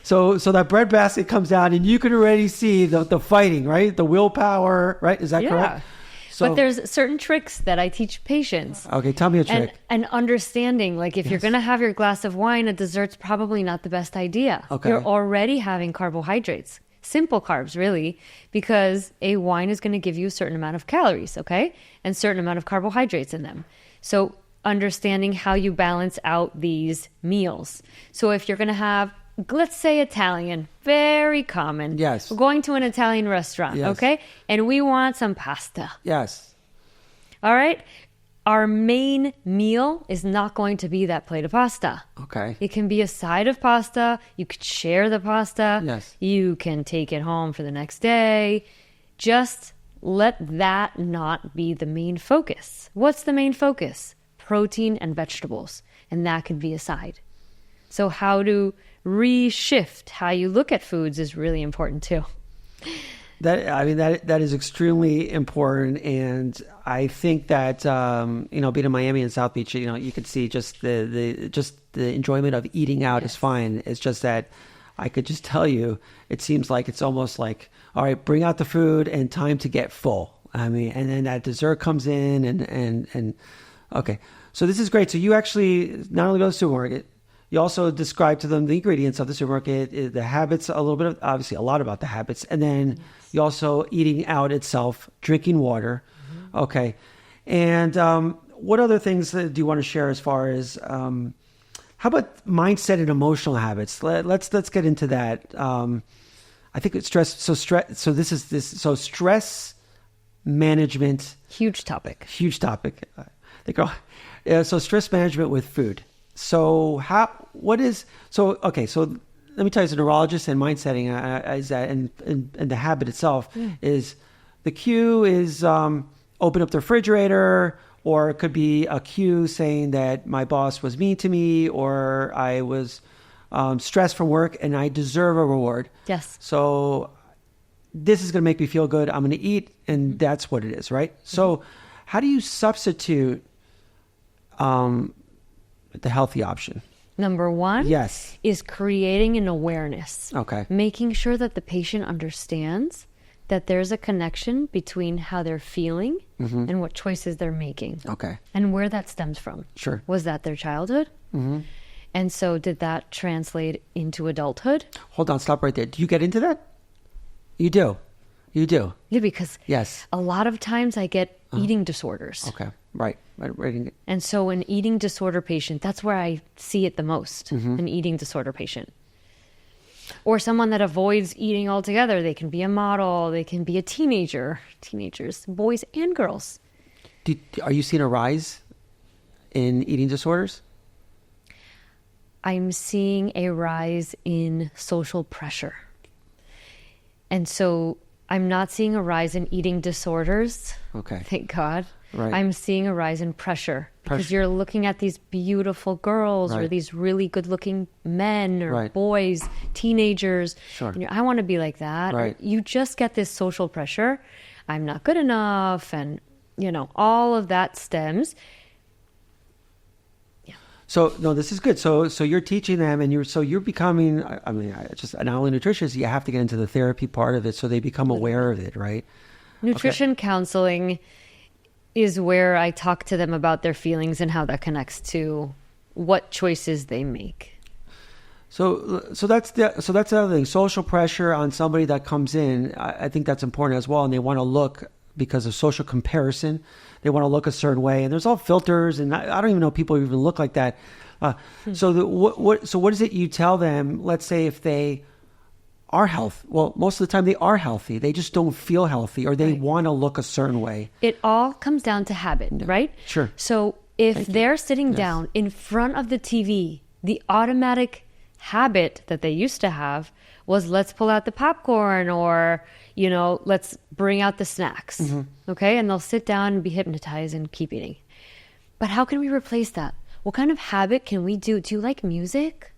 so that bread basket comes down and you can already see the fighting, right? The willpower, right? Is that correct? So, but there's certain tricks that I teach patients. Okay, tell me a trick. And understanding, like if you're going to have your glass of wine, a dessert's probably not the best idea. Okay. You're already having carbohydrates, simple carbs really, because a wine is going to give you a certain amount of calories, okay? And certain amount of carbohydrates in them. So understanding how you balance out these meals. So if you're going to have, let's say Italian, very common. Yes. We're going to an Italian restaurant, okay? And we want some pasta. Yes. All right? Our main meal is not going to be that plate of pasta. Okay. It can be a side of pasta. You could share the pasta. Yes. You can take it home for the next day. Just let that not be the main focus. What's the main focus? Protein and vegetables. And that could be a side. So how to reshift how you look at foods is really important too. That is extremely important, and I think that being in Miami and South Beach, you could see just the enjoyment of eating out is fine. It's just that I could just tell you, it seems like it's almost like, all right, bring out the food and time to get full. And then that dessert comes in, and okay, so this is great. So you actually not only go to the supermarket, you also describe to them the ingredients of the supermarket, the habits, a little bit of, obviously a lot about the habits, and then you also eating out itself, drinking water. Mm-hmm. Okay. And what other things do you want to share as far as, how about mindset and emotional habits? Let's get into that. I think it's stress. So stress management. Huge topic. So stress management with food. So let me tell you, as a neurologist and mind setting, is that, and the habit itself is, the cue is open up the refrigerator, or it could be a cue saying that my boss was mean to me, or I was stressed from work and I deserve a reward. Yes. So this is going to make me feel good. I'm going to eat, and that's what it is, right? Mm-hmm. So how do you substitute the healthy option? Number one is creating an awareness. Okay. Making sure that the patient understands that there's a connection between how they're feeling and what choices they're making. Okay. And where that stems from. Sure. Was that their childhood? Mm-hmm. And so did that translate into adulthood? Hold on, stop right there. Do you get into that? You do. Yeah, because a lot of times I get eating disorders. Okay. Right. And so an eating disorder patient, that's where I see it the most, an eating disorder patient. Or someone that avoids eating altogether. They can be a model. They can be a teenager. Teenagers, boys and girls. Are you seeing a rise in eating disorders? I'm seeing a rise in social pressure. And so I'm not seeing a rise in eating disorders. Okay. Thank God. Right. I'm seeing a rise in pressure because you're looking at these beautiful girls or these really good looking men or boys, teenagers. Sure. And I want to be like that. Right. You just get this social pressure. I'm not good enough. And, all of that stems. Yeah. So, no, this is good. So you're teaching them, and you're becoming, not only nutritionists, you have to get into the therapy part of it so they become aware of it, right? Nutrition counseling is where I talk to them about their feelings and how that connects to what choices they make. So that's the other thing. Social pressure on somebody that comes in, I think that's important as well. And they want to look, because of social comparison, they want to look a certain way. And there's all filters, and I don't even know people even look like that. So what is it you tell them? Let's say if they are healthy. Well, most of the time they are healthy. They just don't feel healthy, or they want to look a certain way. It all comes down to habit, right? Sure. So if they're sitting down in front of the TV, the automatic habit that they used to have was, let's pull out the popcorn, or, let's bring out the snacks. Okay. And they'll sit down and be hypnotized and keep eating. But how can we replace that? What kind of habit can we do? Do you like music?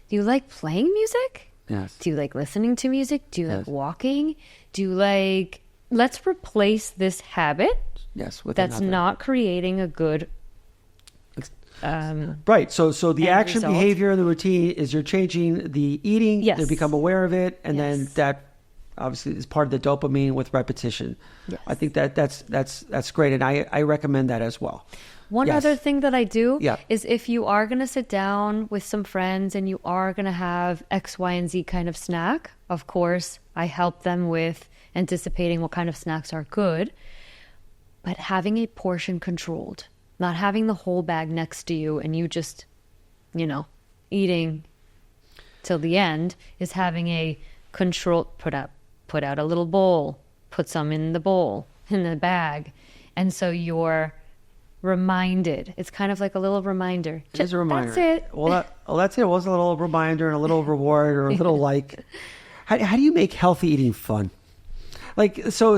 Do you like playing music? Yes. Do you like listening to music? Do you like walking? Do you like, let's replace this habit that's not creating a good right. So the action, result. behavior, and the routine is you're changing the eating. Yes. They become aware of it, and then that obviously is part of the dopamine with repetition. Yes. I think that's great, and I recommend that as well. One other thing that I do is, if you are going to sit down with some friends and you are going to have X, Y, and Z kind of snack, of course, I help them with anticipating what kind of snacks are good, but having a portion controlled, not having the whole bag next to you and you just, eating till the end, is having a controlled, put out a little bowl, put some in the bowl, in the bag. And so you're reminded. It's kind of like a little reminder. It is a reminder. That's it. Well, that's it. It was a little reminder and a little reward, or a little like. How do you make healthy eating fun? Like, so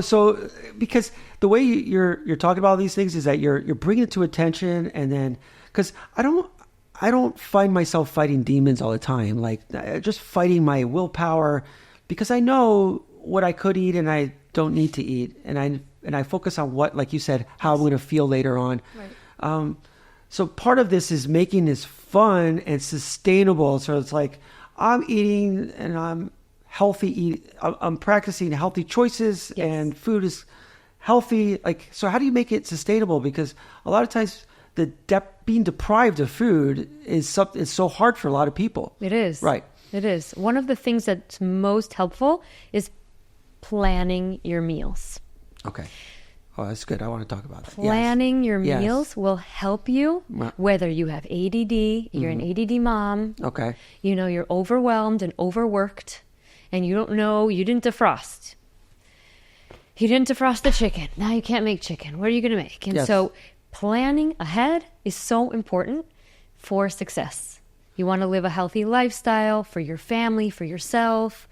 because the way you're talking about all these things is that you're bringing it to attention, and then because I don't find myself fighting demons all the time, like just fighting my willpower, because I know what I could eat and I don't need to eat, and I focus on what, like you said, how I'm going to feel later on. Right. So part of this is making this fun and sustainable. So it's like I'm eating and I'm healthy. I'm practicing healthy choices, and food is healthy. Like, so how do you make it sustainable? Because a lot of times being deprived of food is so hard for a lot of people. It is. Right. It is. One of the things that's most helpful is planning your meals. Okay. Oh, that's good. I want to talk about that. Planning your meals will help you, whether you have ADD, you're an ADD mom, okay, you're overwhelmed and overworked, and you don't know, you didn't defrost. You didn't defrost the chicken. Now you can't make chicken. What are you going to make? And so planning ahead is so important for success. You want to live a healthy lifestyle for your family, for yourself.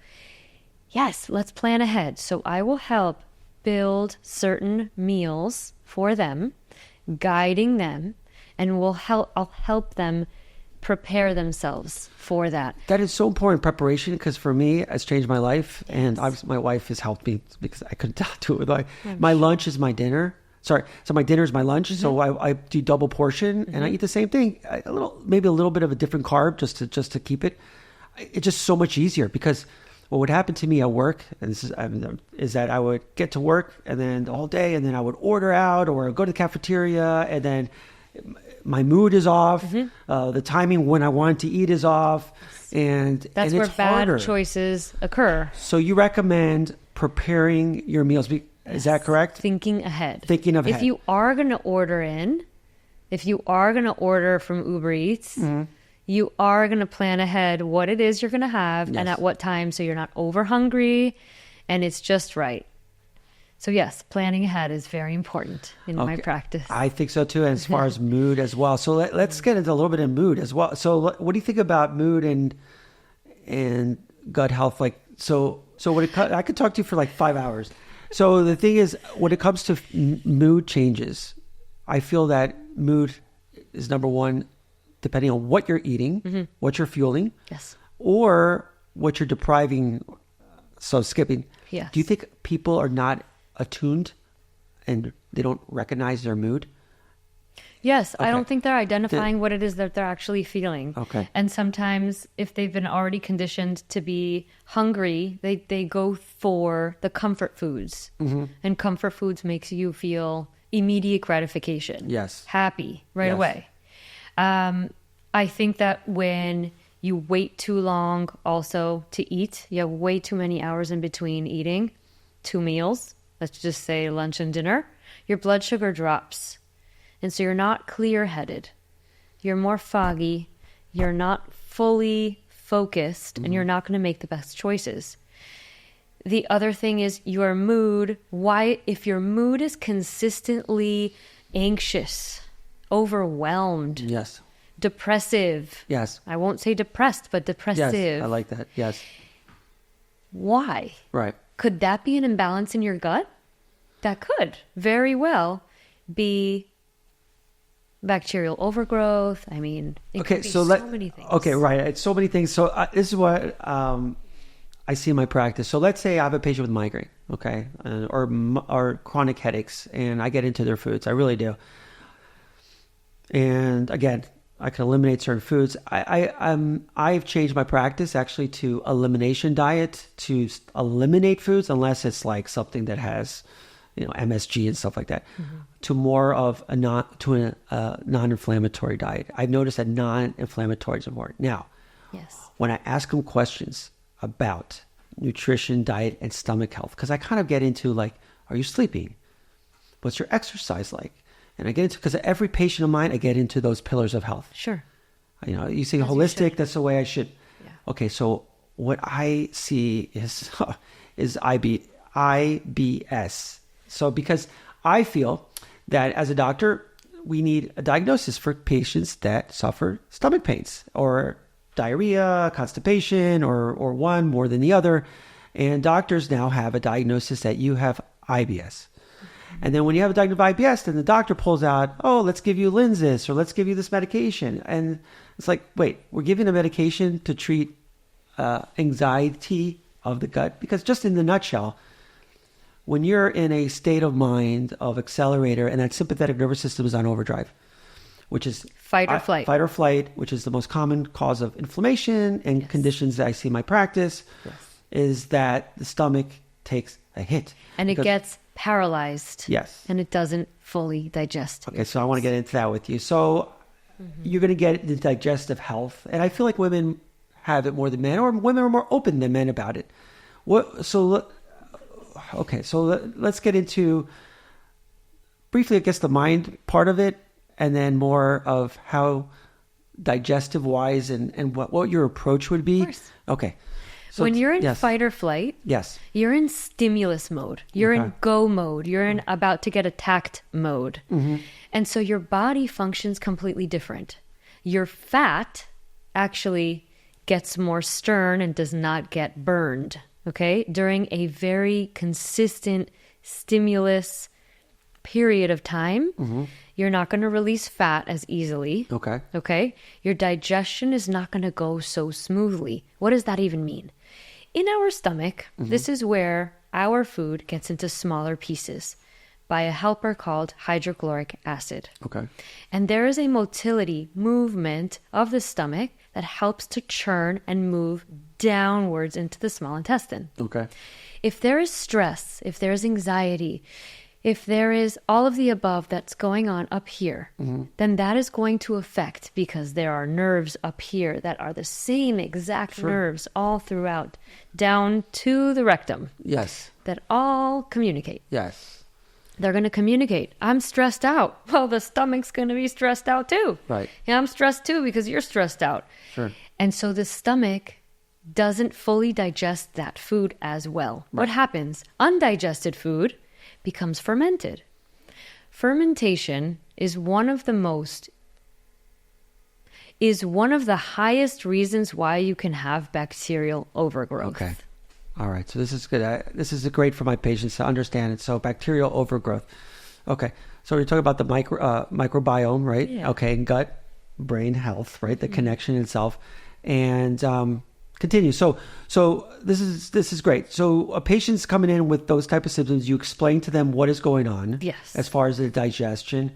Yes, let's plan ahead. So I will help build certain meals for them, guiding them, and I'll help them prepare themselves for that. That is so important, preparation, because for me, it's changed my life. Yes. And my wife has helped me because I couldn't do it. My lunch is my dinner. Sorry. So my dinner is my lunch. Mm-hmm. So I do double portion, and I eat the same thing, maybe a little bit of a different carb just to keep it. It's just so much easier, because what would happen to me at work, and is that I would get to work and then the whole day, and then I would order out or go to the cafeteria, and then my mood is off. Mm-hmm. The timing when I want to eat is off, and that's where bad choices occur. So you recommend preparing your meals? Is that correct? Thinking ahead. Thinking ahead. If you are going to order from Uber Eats. Mm-hmm. You are going to plan ahead what it is you're going to have and at what time, so you're not over hungry and it's just right. So yes, planning ahead is very important in my practice. I think so too, and as far as mood as well. So let's get into a little bit of mood as well. So what do you think about mood and gut health? Like, so I could talk to you for like 5 hours. So the thing is, when it comes to mood changes, I feel that mood is number one, depending on what you're eating, what you're fueling, or what you're depriving. So skipping. Yes. Do you think people are not attuned and they don't recognize their mood? Yes. Okay. I don't think they're identifying what it is that they're actually feeling. Okay. And sometimes if they've been already conditioned to be hungry, they go for the comfort foods. Mm-hmm. And comfort foods makes you feel immediate gratification. Yes. Happy right away. I think that when you wait too long also to eat, you have way too many hours in between eating 2 meals, let's just say lunch and dinner, your blood sugar drops. And so you're not clear-headed. You're more foggy. You're not fully focused, and you're not going to make the best choices. The other thing is your mood. If your mood is consistently anxious, overwhelmed. Yes. Depressive. Yes. I won't say depressed, but depressive. Yes, I like that. Yes. Why? Right. Could that be an imbalance in your gut? That could very well be bacterial overgrowth. I mean, it could be so many things. Okay, right. It's so many things. So this is what I see in my practice. So let's say I have a patient with migraine, okay, or chronic headaches, and I get into their foods. I really do. And again, I can eliminate certain foods. I've changed my practice actually to elimination diet, to eliminate foods unless it's like something that has, MSG and stuff like that, to more of a non-inflammatory diet. I've noticed that non-inflammatory is important. Now, when I ask them questions about nutrition, diet, and stomach health, because I kind of get into like, are you sleeping? What's your exercise like? And I get into, because every patient of mine, I get into those pillars of health. Sure. You say holistic, that's the way I should. Yeah. Okay, so what I see is IBS. So because I feel that as a doctor, we need a diagnosis for patients that suffer stomach pains or diarrhea, constipation, or one more than the other. And doctors now have a diagnosis that you have IBS. And then when you have a diagnosis of IBS, then the doctor pulls out, oh, let's give you Linzess or let's give you this medication. And it's like, wait, we're giving a medication to treat anxiety of the gut? Because just in the nutshell, when you're in a state of mind of accelerator and that sympathetic nervous system is on overdrive, which is fight or flight. Fight or flight, which is the most common cause of inflammation and conditions that I see in my practice, is that the stomach takes a hit. And it gets paralyzed. Yes. And it doesn't fully digest. Okay, so I want to get into that with you. So you're going to get the digestive health. And I feel like women have it more than men, or women are more open than men about it. So let's get into briefly, I guess, the mind part of it, and then more of how digestive wise and what your approach would be. Of course. Okay. So when you're in fight or flight, you're in stimulus mode. You're in go mode. You're in about to get attacked mode. And so your body functions completely different. Your fat actually gets more stern and does not get burned, okay? During a very consistent stimulus period of time, you're not going to release fat as easily. Okay? Your digestion is not going to go so smoothly. What does that even mean? In our stomach, this is where our food gets into smaller pieces by a helper called hydrochloric acid. And there is a motility movement of the stomach that helps to churn and move downwards into the small intestine. If there is stress, if there is anxiety, if there is all of the above that's going on up here, then that is going to affect, because there are nerves up here that are the same exact nerves all throughout, down to the rectum. That all communicate. They're going to communicate. I'm stressed out. Well, the stomach's going to be stressed out too. Yeah, I'm stressed too because you're stressed out. And so the stomach doesn't fully digest that food as well. What happens? Undigested food becomes fermented. Fermentation is one of the highest reasons why you can have bacterial overgrowth. All right. So this is good. This is great for my patients to understand it. So bacterial overgrowth. Okay. So we're talking about the microbiome, right? Okay. And gut, brain health, right? The connection itself. And continue. So this is great. So a patient's coming in with those type of symptoms. You explain to them what is going on. As far as the digestion.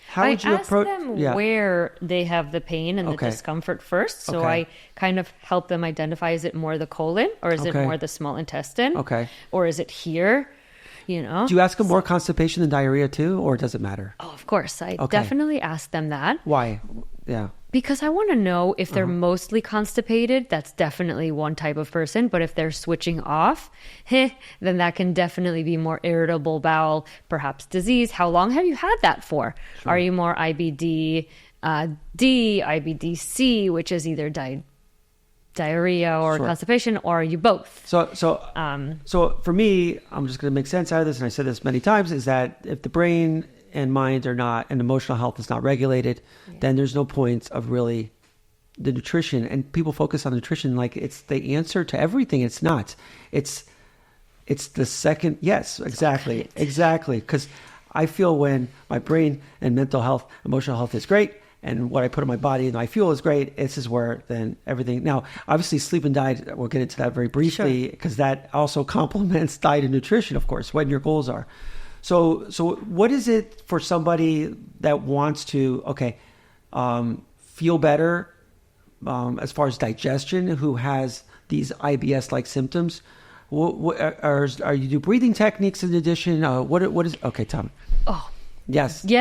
How would you approach? I ask them where they have the pain and the discomfort first. So I kind of help them identify, is it more the colon or is it more the small intestine? Or is it here? You know? Do you ask them more constipation than diarrhea too, or does it matter? Oh, of course. I definitely ask them that. Why? Because I want to know if they're mostly constipated. That's definitely one type of person. But if they're switching off, then that can definitely be more irritable bowel, perhaps disease. How long have you had that for? Are you more IBD D, IBD C, which is either diarrhea or constipation, or are you both? So for me, I'm just going to make sense out of this, and I said this many times, is that if the brain and mind are not, and emotional health is not regulated, then there's no point of really the nutrition. And people focus on nutrition like it's the answer to everything. It's not. It's the second. Yes, exactly. Because I feel when my brain and mental health, emotional health is great, and what I put in my body and my fuel is great, this is where then everything. Now, obviously, sleep and diet, we'll get into that very briefly, because that also complements diet and nutrition, of course, when your goals are. So what is it for somebody that wants to, feel better as far as digestion, who has these IBS-like symptoms? Are you do breathing techniques in addition? What is, Tom. Yes, and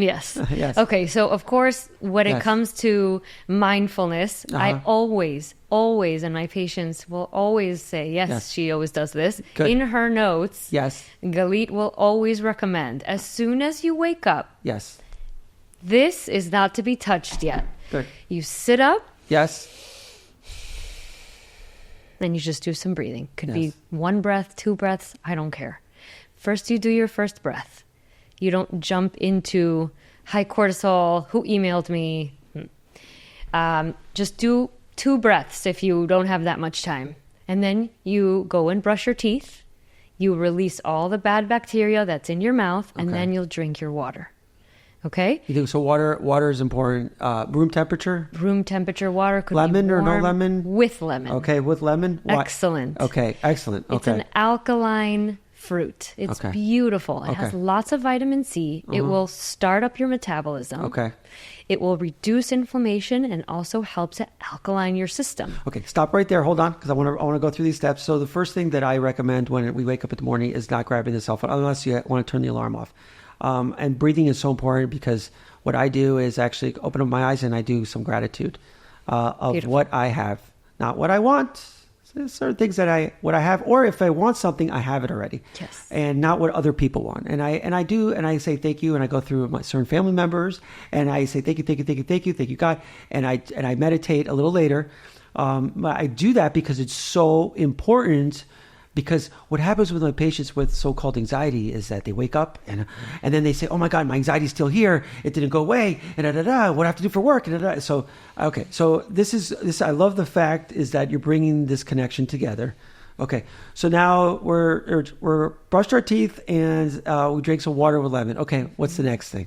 yes. Yes. Okay, so of course, when it comes to mindfulness, I always, and my patients will always say, she always does this. Good. In her notes, Galit will always recommend, as soon as you wake up, this is not to be touched yet. Good. You sit up. Then you just do some breathing. Could be 1 breath, 2 breaths, I don't care. First, you do your first breath. You don't jump into high cortisol, who emailed me. Just do 2 breaths if you don't have that much time. And then you go and brush your teeth. You release all the bad bacteria that's in your mouth, and then you'll drink your water. Okay? You think so? Water is important. Room temperature? Room temperature water could lemon be warm, or no lemon? With lemon. Okay, with lemon? Excellent. Okay, excellent. Okay. It's an alkaline fruit. It's beautiful. It has lots of vitamin C. It will start up your metabolism. Okay. It will reduce inflammation and also helps to alkaline your system. Okay, stop right there. Hold on, because I want to go through these steps. So the first thing that I recommend when we wake up in the morning is not grabbing the cell phone, unless you want to turn the alarm off. And breathing is so important, because what I do is actually open up my eyes and I do some gratitude of Beautiful. What I have, not what I want. Certain things that what I have, or if I want something, I have it already. Yes. And not what other people want. And I say thank you, and I go through my certain family members, and I say thank you, God, and I meditate a little later. I do that because it's so important. Because what happens with my patients with so-called anxiety is that they wake up and then they say, "Oh my God, my anxiety is still here. It didn't go away." And what do I have to do for work? And so okay, so this. I love the fact is that you're bringing this connection together. Okay, so now we're brushed our teeth and we drank some water with lemon. Okay, what's the next thing?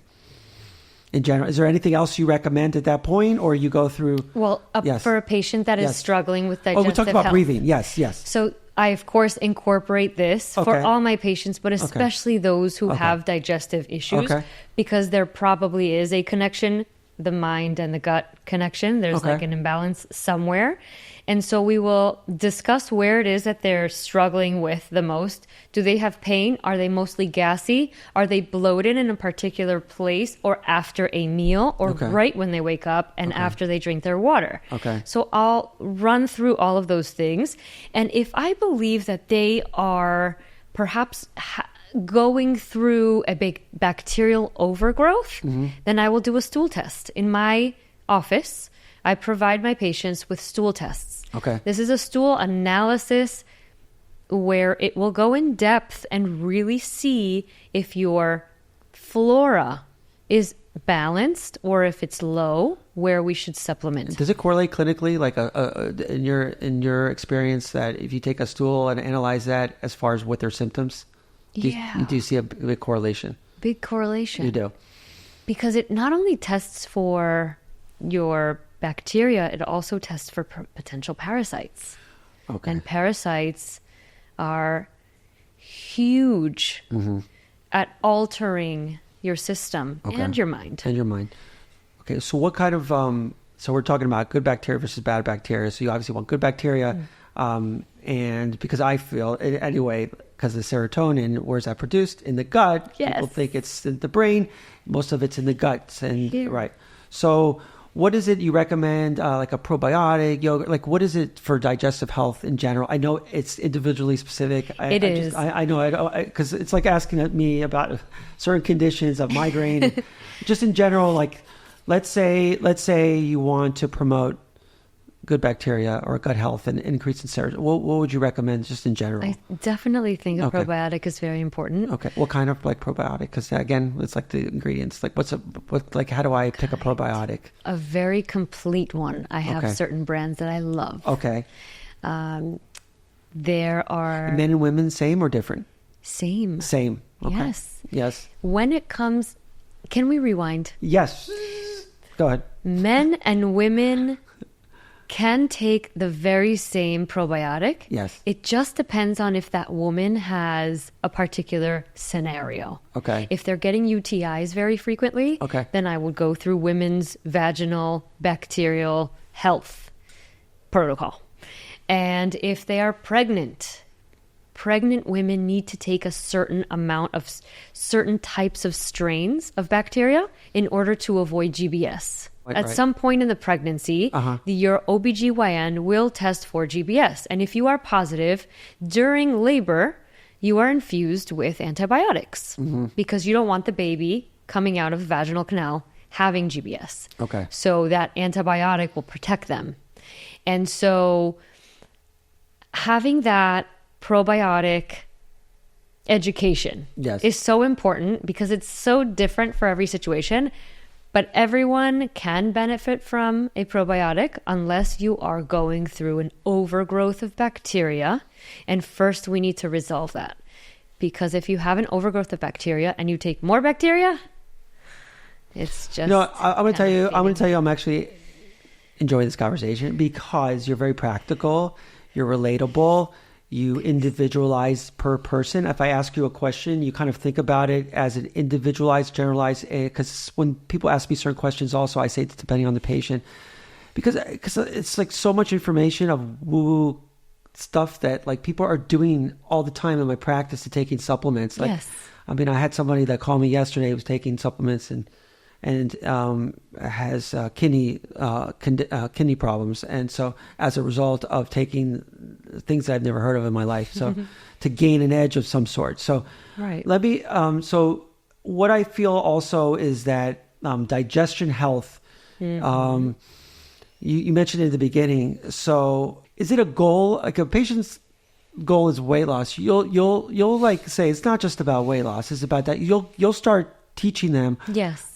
In general, is there anything else you recommend at that point, or you go through? Well, for a patient that is struggling with digestive we talked about health. Breathing. Yes. So I, of course, incorporate this for all my patients, but especially those who have digestive issues, because there probably is a connection, the mind and the gut connection. There's like an imbalance somewhere. And so we will discuss where it is that they're struggling with the most. Do they have pain? Are they mostly gassy? Are they bloated in a particular place, or after a meal, or right when they wake up and after they drink their water? Okay. So I'll run through all of those things. And if I believe that they are perhaps going through a big bacterial overgrowth, then I will do a stool test. In my office, I provide my patients with stool tests. Okay. This is a stool analysis where it will go in depth and really see if your flora is balanced or if it's low, where we should supplement. Does it correlate clinically, like in your experience, that if you take a stool and analyze that as far as what their symptoms? Do you see a big correlation? Big correlation. You do. Because it not only tests for your bacteria, it also tests for potential parasites. Okay. And parasites are huge at altering your system and your mind. Okay, so what kind of, so we're talking about good bacteria versus bad bacteria. So you obviously want good bacteria. And because I feel, anyway, because the serotonin, where's that produced? In the gut. Yes. People think it's in the brain. Most of it's in the gut. Right. So what is it you recommend, like a probiotic, yogurt? Like, what is it for digestive health in general? I know it's individually specific. I know, because it's like asking me about certain conditions of migraine. Just in general, like, let's say you want to promote good bacteria or gut health and increase in serotonin. What would you recommend just in general? I definitely think a probiotic is very important. Okay. What kind of like probiotic? Because again, it's like the ingredients. Like how do I pick a probiotic? A very complete one. I have certain brands that I love. Okay. There are... Men and women, same or different? Same. Okay. Yes. When it comes... Can we rewind? Yes. Go ahead. Men and women can take the very same probiotic. Yes. It just depends on if that woman has a particular scenario. Okay. If they're getting UTIs very frequently, then I would go through women's vaginal bacterial health protocol. And if they are pregnant women need to take a certain amount of certain types of strains of bacteria in order to avoid GBS. At some point in the pregnancy, your OBGYN will test for GBS. And if you are positive, during labor, you are infused with antibiotics because you don't want the baby coming out of the vaginal canal having GBS. Okay. So that antibiotic will protect them. And so having that probiotic education is so important because it's so different for every situation. But everyone can benefit from a probiotic unless you are going through an overgrowth of bacteria. And first we need to resolve that. because if you have an overgrowth of bacteria and you take more bacteria, it's just... No, I'm going to tell you, I'm actually enjoying this conversation because you're very practical, you're relatable, you individualize per person. If I ask you a question, you kind of think about it as an individualized, generalized, because when people ask me certain questions also, I say it's depending on the patient, because it's like so much information of woo stuff that like people are doing all the time in my practice to taking supplements. Like, yes. I mean, I had somebody that called me yesterday who was taking supplements and has kidney problems, and so as a result of taking things that I've never heard of in my life, so to gain an edge of some sort. So right. Let me. So what I feel also is that digestion health. You mentioned it in the beginning. So is it a goal? Like a patient's goal is weight loss. You'll like say it's not just about weight loss. It's about that. You'll start teaching them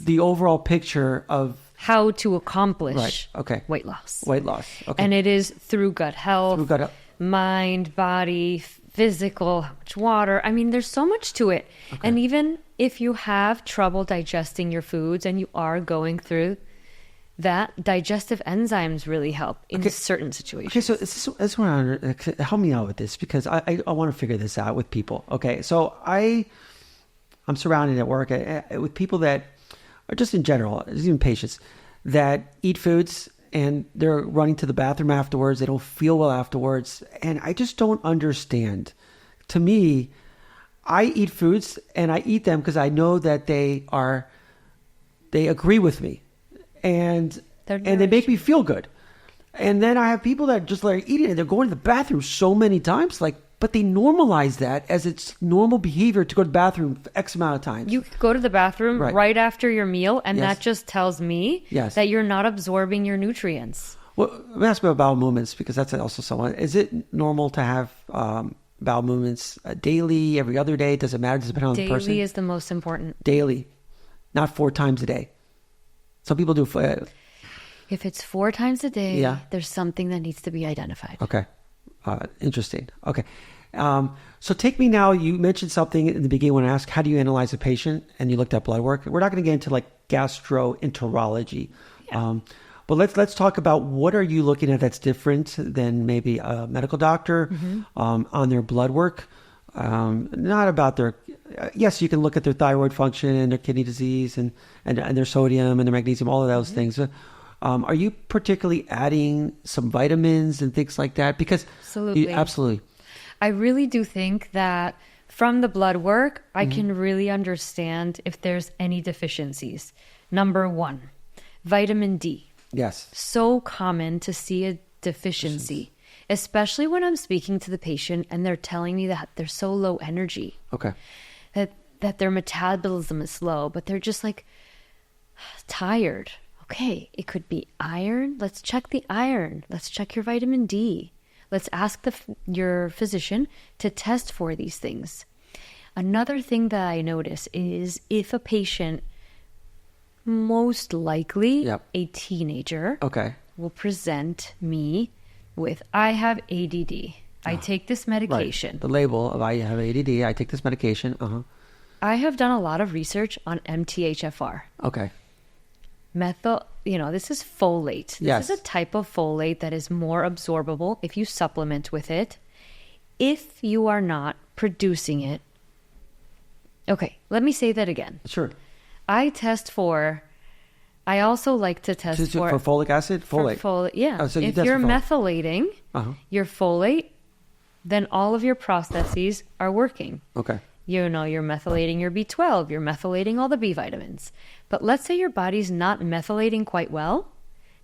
the overall picture of how to accomplish weight loss. Okay. And it is through gut health, mind, body, physical, how much water. I mean, there's so much to it. Okay. And even if you have trouble digesting your foods and you are going through that, digestive enzymes really help in certain situations. Okay, so this one, help me out with this because I want to figure this out with people. Okay, so I'm surrounded at work with people that are just in general, even patients, that eat foods and they're running to the bathroom afterwards. They don't feel well afterwards. And I just don't understand. To me, I eat foods and I eat them because I know that they agree with me and they make me feel good. And then I have people that just like eating it. They're going to the bathroom so many times, but they normalize that as it's normal behavior to go to the bathroom for X amount of times. You go to the bathroom right after your meal, and that just tells me that you're not absorbing your nutrients. Well, let me ask about bowel movements, because that's also someone. Is it normal to have bowel movements daily, every other day? Does it matter? Does it depend on the person? Daily is the most important. Daily, not 4 times a day. Some people do. If it's 4 times a day, there's something that needs to be identified. Okay. Interesting. Okay. So take me now, you mentioned something in the beginning when I asked, how do you analyze a patient? And you looked at blood work. We're not going to get into like gastroenterology. Yeah. But let's talk about what are you looking at that's different than maybe a medical doctor on their blood work. Not about their, yes, you can look at their thyroid function and their kidney disease and their sodium and their magnesium, all of those things. Are you particularly adding some vitamins and things like that? Because absolutely. I really do think that from the blood work, I can really understand if there's any deficiencies. Number 1, vitamin D. Yes. So common to see a deficiency, especially when I'm speaking to the patient and they're telling me that they're so low energy. Okay. That their metabolism is slow, but they're just like tired. Okay, it could be iron. Let's check the iron. Let's check your vitamin D. Let's ask your physician to test for these things. Another thing that I notice is if a patient, most likely a teenager, will present me with, I have ADD. I take this medication. Right. The label of I have ADD, I take this medication. I have done a lot of research on MTHFR. Okay. This is folate. This is a type of folate that is more absorbable if you supplement with it. If you are not producing it. Okay, let me say that again. Sure. I also like to test for folic acid? Folate. Yeah. Oh, so if you're methylating your folate, then all of your processes are working. Okay. You're methylating your B12, you're methylating all the B vitamins. But let's say your body's not methylating quite well,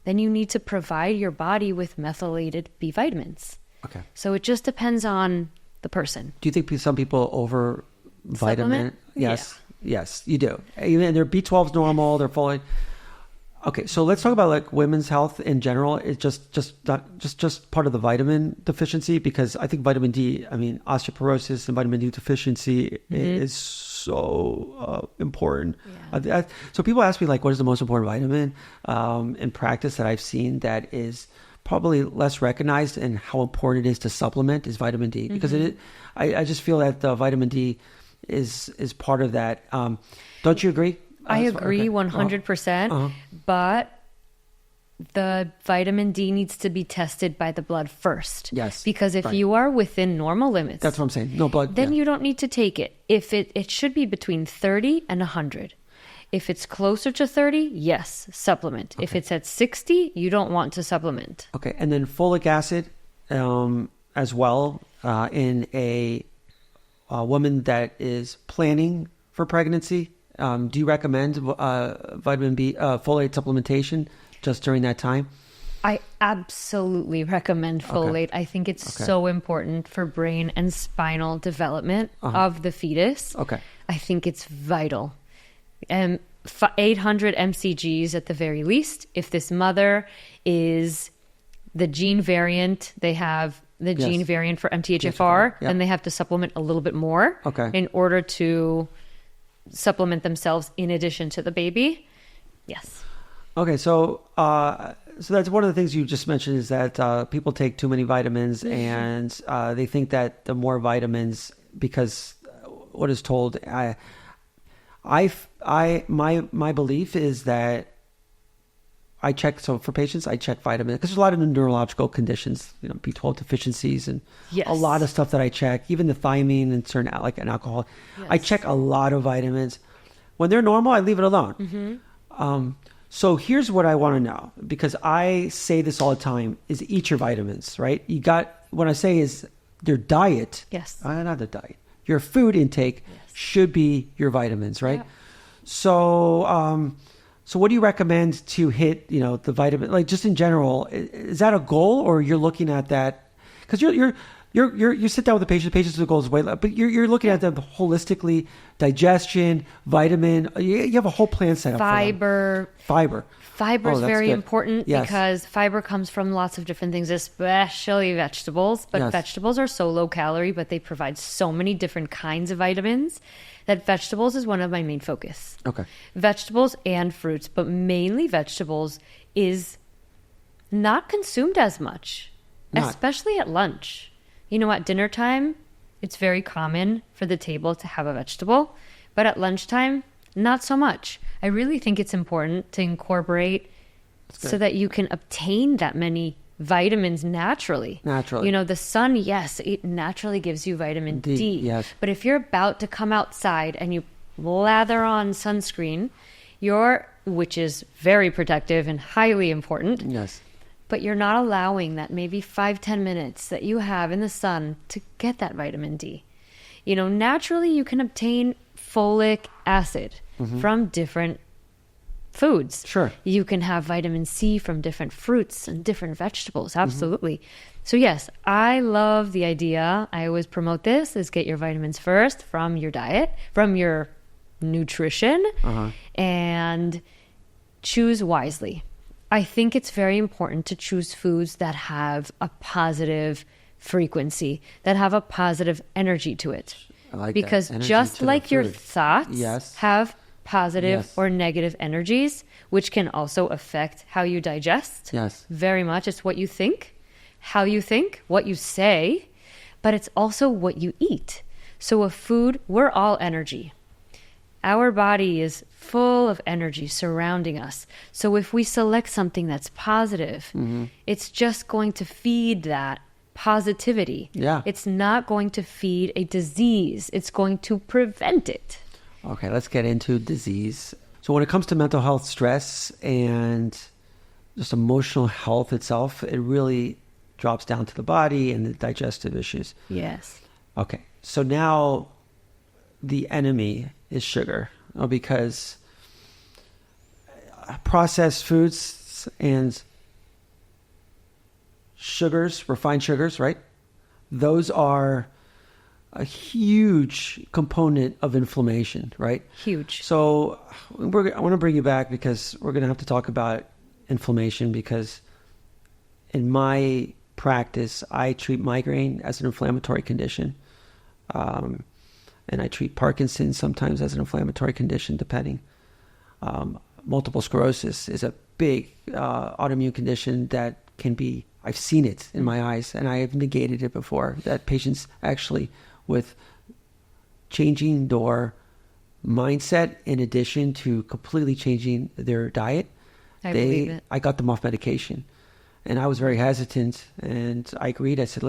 then you need to provide your body with methylated B vitamins. Okay. So it just depends on the person. Do you think some people over vitamin? Yes. Yeah. Yes, you do. Even their B12 is normal, their folate. Okay, so let's talk about like women's health in general. It's just part of the vitamin deficiency, because I think vitamin D, osteoporosis and vitamin D deficiency is so important. Yeah. So people ask me like, what is the most important vitamin in practice that I've seen that is probably less recognized and how important it is to supplement is vitamin D, because I just feel that the vitamin D is part of that. Don't you agree? I agree 100%, but the vitamin D needs to be tested by the blood first. Yes. Because if you are within normal limits, that's what I'm saying. No blood. Then you don't need to take it. If it should be between 30 and 100. If it's closer to 30, yes, supplement. Okay. If it's at 60, you don't want to supplement. Okay. And then folic acid as well in a woman that is planning for pregnancy. Do you recommend vitamin B, folate supplementation just during that time? I absolutely recommend folate. Okay. I think it's so important for brain and spinal development of the fetus. Okay. I think it's vital. 800 mcgs at the very least. If this mother is the gene variant, they have the gene variant for MTHFR, then they have to supplement a little bit more in order to supplement themselves in addition to the baby. Yes. Okay, so that's one of the things you just mentioned is that people take too many vitamins and they think that the more vitamins, because what is told, my belief is that I check, so for patients, I check vitamins because there's a lot of neurological conditions, B12 deficiencies and a lot of stuff that I check, even the thiamine and certain like an alcohol. Yes. I check a lot of vitamins. When they're normal, I leave it alone. So here's what I want to know, because I say this all the time, is eat your vitamins, right? What I say is their diet. Yes. Not the diet. Your food intake should be your vitamins, right? Yeah. So what do you recommend to hit, the vitamin, like just in general, is that a goal, or you're looking at that? Because you sit down with the patient's goal is weight loss, but you're looking at them holistically, digestion, vitamin, you have a whole plan set up for them. Fiber is very important because fiber comes from lots of different things, especially vegetables. But vegetables are so low calorie, but they provide so many different kinds of vitamins that vegetables is one of my main focus. Okay. Vegetables and fruits, but mainly vegetables is not consumed as much, especially at lunch. At dinner time, it's very common for the table to have a vegetable, but at lunchtime, not so much. I really think it's important to incorporate so that you can obtain that many vitamins naturally. The sun, it naturally gives you vitamin D. Yes. But if you're about to come outside and you lather on sunscreen, which is very protective and highly important. Yes. But you're not allowing that maybe 5-10 minutes that you have in the sun to get that vitamin D. Naturally you can obtain folic acid from different foods. Sure. You can have vitamin C from different fruits and different vegetables. Absolutely. So yes, I love the idea. I always promote this, is get your vitamins first from your diet, from your nutrition, and choose wisely. I think it's very important to choose foods that have a positive frequency, that have a positive energy to it. I like because that. Just like your thoughts have positive or negative energies, which can also affect how you digest. Yes. Very much. It's what you think, how you think, what you say, but it's also what you eat. So we're all energy. Our body is full of energy surrounding us. So if we select something that's positive, it's just going to feed that positivity. Yeah. It's not going to feed a disease. It's going to prevent it. Okay, let's get into disease. So when it comes to mental health, stress, and just emotional health itself, it really drops down to the body and the digestive issues. Yes. Okay, so now the enemy is sugar, because processed foods and sugars, refined sugars, right? Those are a huge component of inflammation, right? Huge. So I want to bring you back, because we're going to have to talk about inflammation, because in my practice, I treat migraine as an inflammatory condition. And I treat Parkinson's sometimes as an inflammatory condition, depending. Multiple sclerosis is a big autoimmune condition that can be I've seen it in my eyes, and I have negated it before, that patients actually with changing their mindset in addition to completely changing their diet, I got them off medication. And I was very hesitant, and I agreed. I said,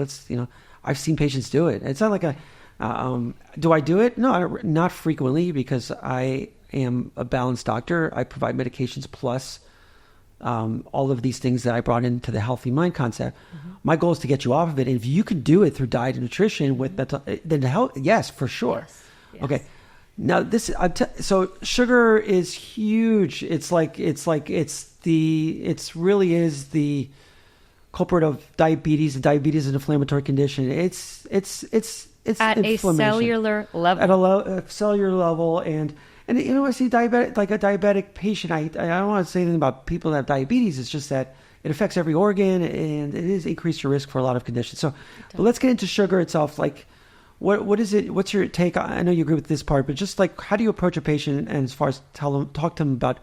I've seen patients do it. It's not like do I do it? No, not frequently, because I am a balanced doctor. I provide medications plus all of these things that I brought into the healthy mind concept. My goal is to get you off of it. And if you can do it through diet and nutrition with then help, yes, for sure. Yes. Okay. Now so sugar is huge. It's really is the culprit of diabetes. And diabetes is an inflammatory condition. It's at a cellular level. At a cellular level, and I see a diabetic patient. I don't want to say anything about people that have diabetes. It's just that it affects every organ, and it is increased your risk for a lot of conditions. So, but let's get into sugar itself. Like, what is it? What's your take? I know you agree with this part, but just like, how do you approach a patient, and as far as talk to them about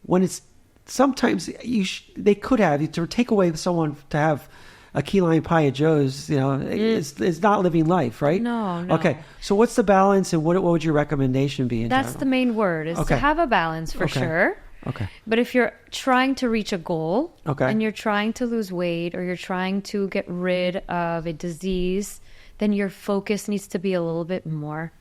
when it's sometimes they could have to take away someone to have a key lime pie at Joe's, is not living life, right? No. Okay. So what's the balance, and what would your recommendation be? That's the main word, is to have a balance for sure. Okay. But if you're trying to reach a goal, okay, and you're trying to lose weight, or you're trying to get rid of a disease, then your focus needs to be a little bit more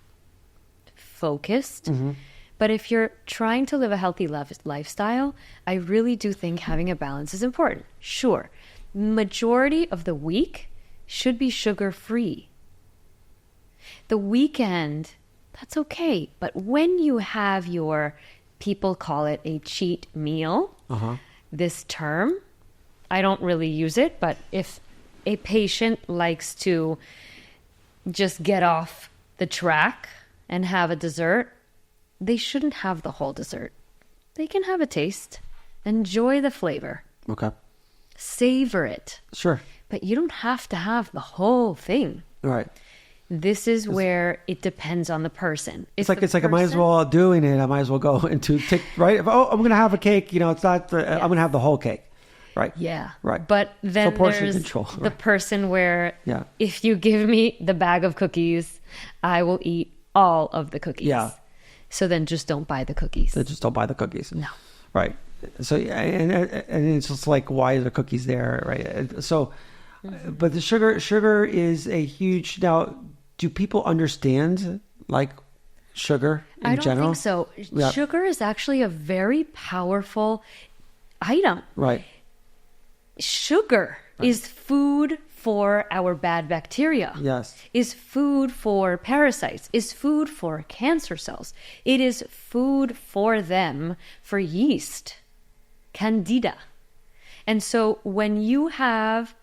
focused. Mm-hmm. But if you're trying to live a healthy lifestyle, I really do think having a balance is important. Sure. Majority of the week should be sugar-free. The weekend, that's okay. But when you have people call it a cheat meal, this term, I don't really use it, but if a patient likes to just get off the track and have a dessert, they shouldn't have the whole dessert. They can have a taste, enjoy the flavor. Okay. Savor it. Sure. But you don't have to have the whole thing. Right. This is where it depends on the person. It's like I might as well doing it. I might as well go into take right. I'm going to have a cake. It's not. I'm going to have the whole cake. Right. Yeah. Right. But then there's control, the person where if you give me the bag of cookies, I will eat all of the cookies. Yeah. So then just don't buy the cookies. Then just don't buy the cookies. No. Right. So and it's just like, why are the cookies there, right? So, but the sugar is a huge. Now, do people understand like sugar in general? I don't think so. Yeah. Sugar is actually a very powerful item. Right. Sugar is food for our bad bacteria. Yes. Is food for parasites. Is food for cancer cells. It is food for them, for yeast. Candida. And so when you have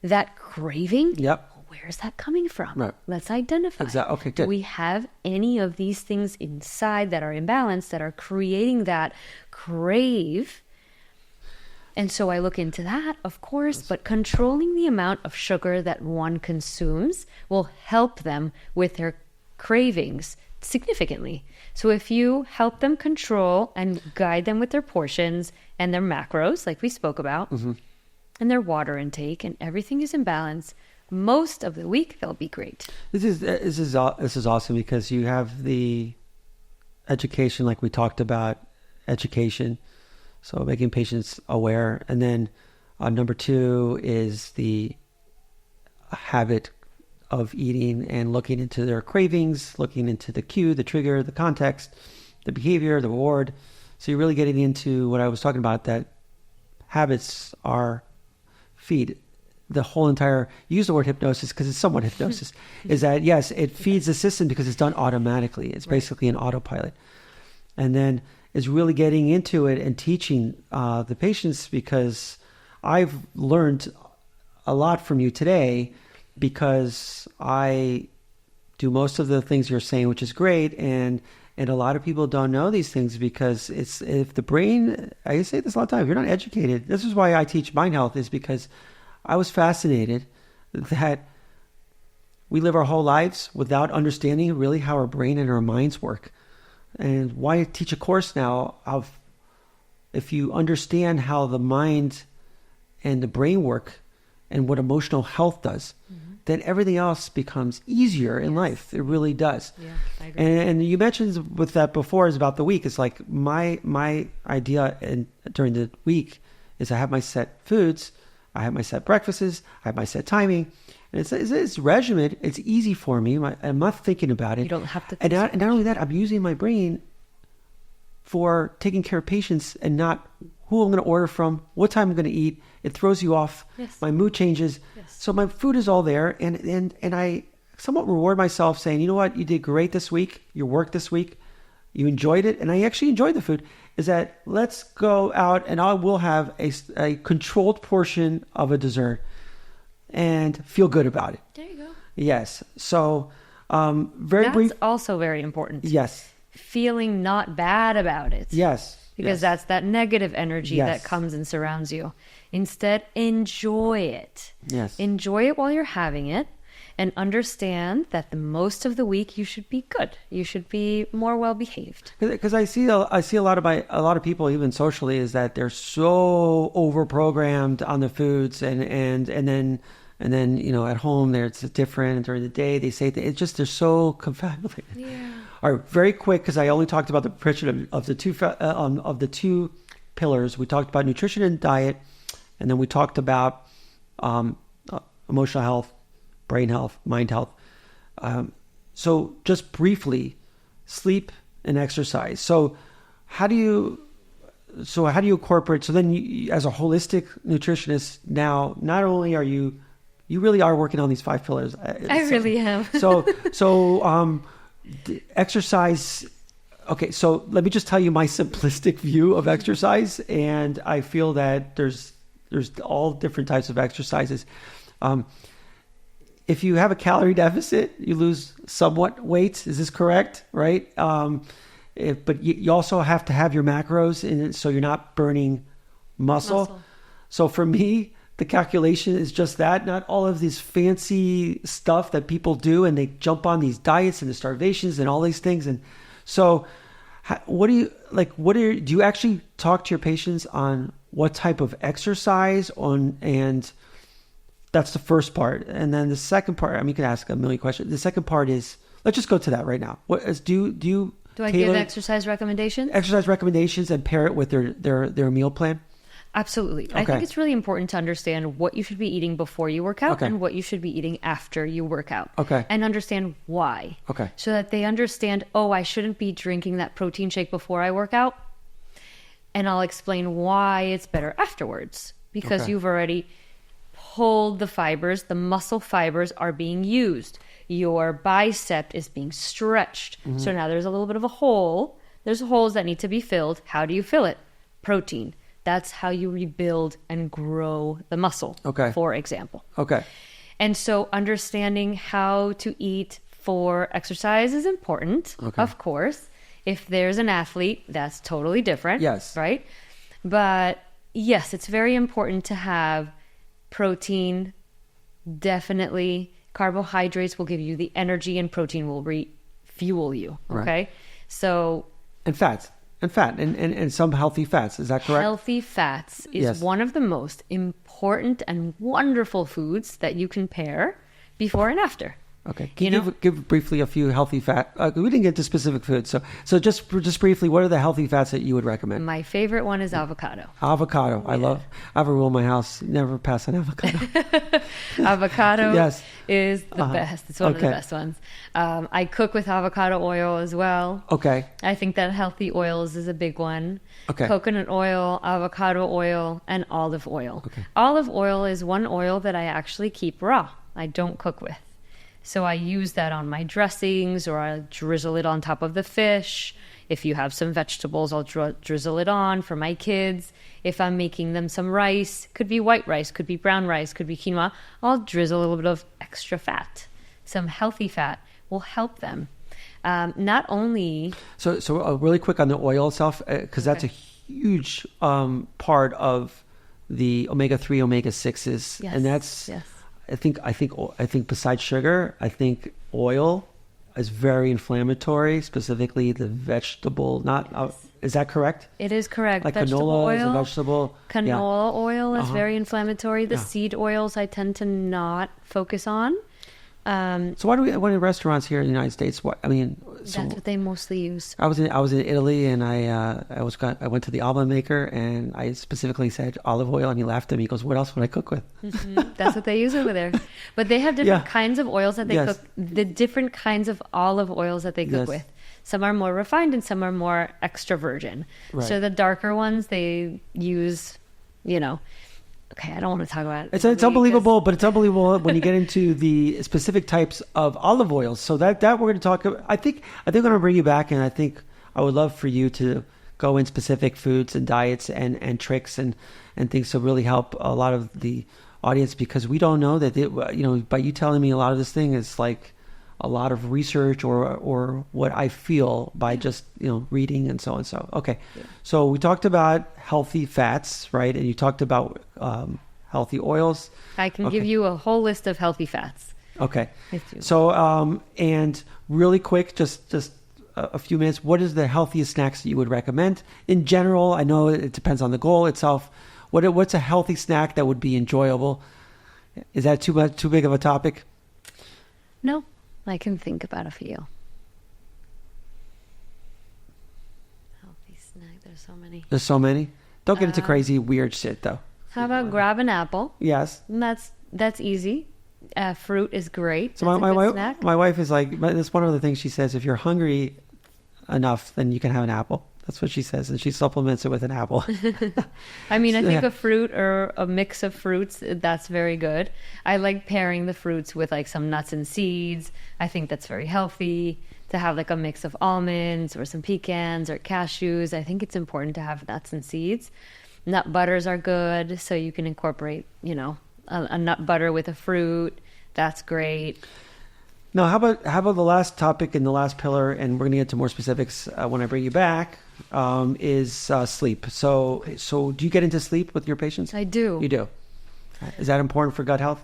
that craving, where is that coming from? Right. Let's identify. Exactly. Okay, good. Do we have any of these things inside that are imbalanced, that are creating that crave? And so I look into that, of course, but controlling the amount of sugar that one consumes will help them with their cravings significantly. So if you help them control and guide them with their portions and their macros, like we spoke about, and their water intake, and everything is in balance, most of the week they'll be great. This is awesome, because you have the education, like we talked about, education, so making patients aware, and then number 2 is the habit of eating and looking into their cravings, looking into the cue, the trigger, the context, the behavior, the reward. So you're really getting into what I was talking about, that habits feed the whole entire, use the word hypnosis because it's somewhat hypnosis, is that yes, it feeds the system because it's done automatically. It's basically an autopilot. And then is really getting into it and teaching the patients, because I've learned a lot from you today, because I do most of the things you're saying, which is great. And a lot of people don't know these things, because if the brain, I say this a lot of times, if you're not educated, this is why I teach mind health, is because I was fascinated that we live our whole lives without understanding really how our brain and our minds work. And why teach a course now of, if you understand how the mind and the brain work and what emotional health does, then everything else becomes easier in life. It really does. Yeah, I agree. And you mentioned with that before is about the week. It's like my idea during the week is I have my set foods, I have my set breakfasts, I have my set timing. And it's regimen. It's easy for me. I'm not thinking about it. You don't have to think think and not only that, I'm using my brain for taking care of patients and not who I'm going to order from, what time I'm going to eat. It throws you off. Yes. My mood changes. Yes. So my food is all there. And I somewhat reward myself saying, you know what? You did great this week. Your work this week. You enjoyed it. And I actually enjoyed the food. Is that let's go out and I will have a controlled portion of a dessert and feel good about it. There you go. Yes. So That's brief. also very important. Yes. Feeling not bad about it. Yes. Because that's that negative energy that comes and surrounds you. Instead, enjoy it. Yes. Enjoy it while you're having it, and understand that the most of the week you should be good. You should be more well behaved. Because I see a lot of people, even socially, is that they're so over programmed on the foods, and then at home it's different. During the day they say it's just they're so confabulated. Yeah. All right, very quick, because I only talked about the nutrition of the two pillars. We talked about nutrition and diet, and then we talked about emotional health, brain health, mind health. So just briefly, sleep and exercise. So how do you incorporate? So then, you, as a holistic nutritionist, now not only are you really are working on these 5 pillars. I really am. So exercise. Okay, so let me just tell you my simplistic view of exercise, and I feel that there's all different types of exercises. If you have a calorie deficit, you lose somewhat weight. Is this correct? Right? But you also have to have your macros in it, so you're not burning muscle. So for me, the calculation is just that, not all of this fancy stuff that people do, and they jump on these diets and the starvations and all these things. And so do you actually talk to your patients on what type of exercise and that's the first part. And then the second part, you can ask a million questions. The second part is, let's just go to that right now. Do I give exercise recommendations? Exercise recommendations and pair it with their meal plan? Absolutely. Okay. I think it's really important to understand what you should be eating before you work out and what you should be eating after you work out. Okay. And understand why. Okay. So that they understand, I shouldn't be drinking that protein shake before I work out. And I'll explain why it's better afterwards. Because you've already pulled the fibers, the muscle fibers are being used. Your bicep is being stretched. Mm-hmm. So now there's a little bit of a hole. There's holes that need to be filled. How do you fill it? Protein. That's how you rebuild and grow the muscle, for example. Okay. And so understanding how to eat for exercise is important, of course. If there's an athlete, that's totally different. Yes. Right? But yes, it's very important to have protein, definitely. Carbohydrates will give you the energy and protein will refuel you. Okay. Right. So. And fats. And some healthy fats. Is that correct? Healthy fats is one of the most important and wonderful foods that you can pair before and after. Okay. Can you give briefly a few healthy fat? We didn't get to specific foods. So just briefly, what are the healthy fats that you would recommend? My favorite one is avocado. Avocado. Yeah. I have a rule in my house. Never pass an avocado. Avocado is the best. It's one of the best ones. I cook with avocado oil as well. Okay. I think that healthy oils is a big one. Okay. Coconut oil, avocado oil, and olive oil. Okay. Olive oil is one oil that I actually keep raw. I don't cook with. So I use that on my dressings, or I drizzle it on top of the fish. If you have some vegetables, I'll drizzle it on for my kids. If I'm making them some rice, could be white rice, could be brown rice, could be quinoa, I'll drizzle a little bit of extra fat. Some healthy fat will help them. Not only... So really quick on the oil itself, because that's a huge part of the omega-3, omega-6s. Yes. And that's... Yes. I think besides sugar, I think oil is very inflammatory, specifically the vegetable, Is that correct? It is correct. Like vegetable canola is a oil. vegetable. Canola oil is Uh-huh. very inflammatory. The Yeah. seed oils I tend to not focus on. So why do we, when in restaurants here in the United States, so That's what they mostly use. I was in Italy, and I went to the almond maker, and I specifically said olive oil, and he laughed at me. He goes, "What else would I cook with?" That's what they use over there. But they have different Yeah. kinds of oils that they Yes. cook. The different kinds of olive oils that they cook Yes. with. Some are more refined and some are more extra virgin. Right. So the darker ones they use, okay, I don't want to talk about it. It's unbelievable, but it's unbelievable when you get into the specific types of olive oils. So that we're going to talk about. I think I'm going to bring you back, and I think I would love for you to go in specific foods and diets and tricks and things to really help a lot of the audience, because we don't know that by you telling me a lot of this thing is like a lot of research or what I feel by just reading and so on. So okay, So we talked about healthy fats, right? And you talked about healthy oils. I can give you a whole list of healthy fats. Okay. If you- So and really quick, just a few minutes. What is the healthiest snacks that you would recommend in general? I know it depends on the goal itself. What's a healthy snack that would be enjoyable? Is that too big of a topic? No, I can think about a few. Healthy snack. There's so many. There's so many. Don't get into crazy weird shit though. How about grab an apple? Yes. And that's easy. Fruit is great. So That's my a good wife, snack. my wife is like, that's one of the things she says. If you're hungry enough, then you can have an apple. That's what she says, and she supplements it with an apple. I mean, I think a fruit or a mix of fruits, that's very good. I like pairing the fruits with like some nuts and seeds. I think that's very healthy to have like a mix of almonds or some pecans or cashews. I think it's important to have nuts and seeds. Nut butters are good, so you can incorporate, a nut butter with a fruit. That's great. Now, how about the last topic and the last pillar, and we're going to get to more specifics when I bring you back, is sleep. So do you get into sleep with your patients? I do. You do. Is that important for gut health,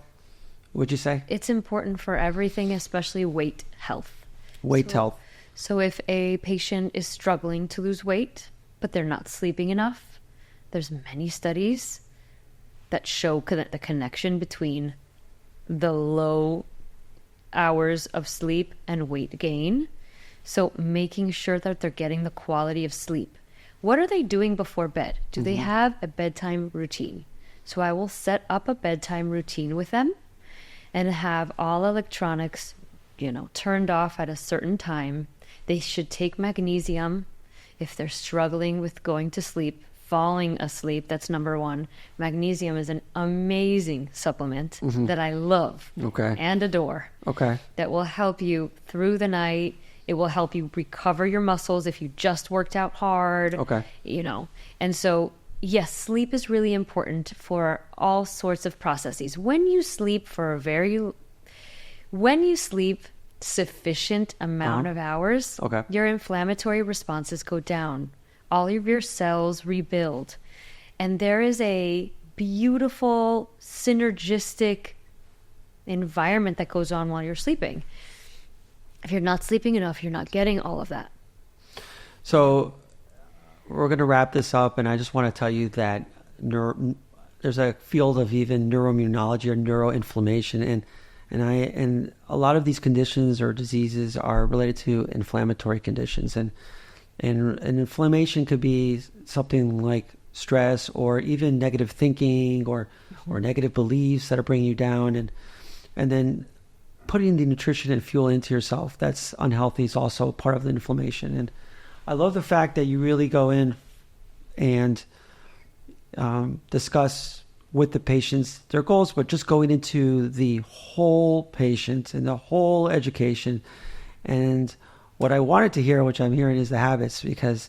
would you say? It's important for everything, especially weight health. Weight health. So if a patient is struggling to lose weight, but they're not sleeping enough, there's many studies that show the connection between the low hours of sleep and weight gain. So making sure that they're getting the quality of sleep. What are they doing before bed? Do they have a bedtime routine? So I will set up a bedtime routine with them and have all electronics, turned off at a certain time. They should take magnesium if they're struggling with going to sleep, falling asleep. That's number one. Magnesium is an amazing supplement that I love and adore. Okay. That will help you through the night. It will help you recover your muscles if you just worked out hard. Okay. And so, yes, sleep is really important for all sorts of processes. When you sleep sufficient amount of hours, your inflammatory responses go down. All of your cells rebuild. And there is a beautiful, synergistic environment that goes on while you're sleeping. If you're not sleeping enough, you're not getting all of that. So we're going to wrap this up, and I just want to tell you that there's a field of even neuroimmunology or neuroinflammation, and a lot of these conditions or diseases are related to inflammatory conditions, and inflammation could be something like stress or even negative thinking or negative beliefs that are bringing you down, and then putting the nutrition and fuel into yourself that's unhealthy is also part of the inflammation. And I love the fact that you really go in and discuss with the patients their goals, but just going into the whole patient and the whole education. And what I wanted to hear, which I'm hearing, is the habits, because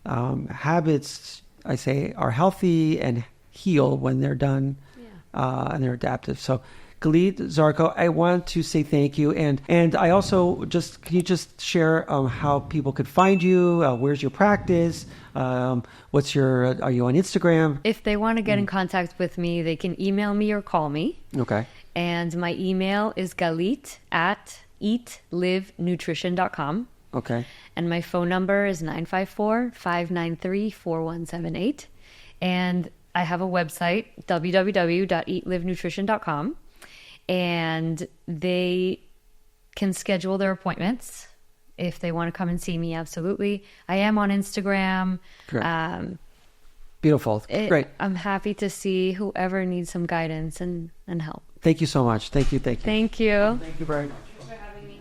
habits, I say, are healthy and heal when they're done and they're adaptive. So Galit Zarco, I want to say thank you. And I also can you just share how people could find you? Where's your practice? Are you on Instagram? If they want to get in contact with me, they can email me or call me. Okay. And my email is galit@eatlivenutrition.com. Okay. And my phone number is 954-593-4178. And I have a website, www.eatlivenutrition.com. And they can schedule their appointments if they want to come and see me. Absolutely. I am on Instagram. Great. Beautiful. Great. I'm happy to see whoever needs some guidance and help. Thank you so much. Thank you. Thank you. Thank you very much. Thanks for having me.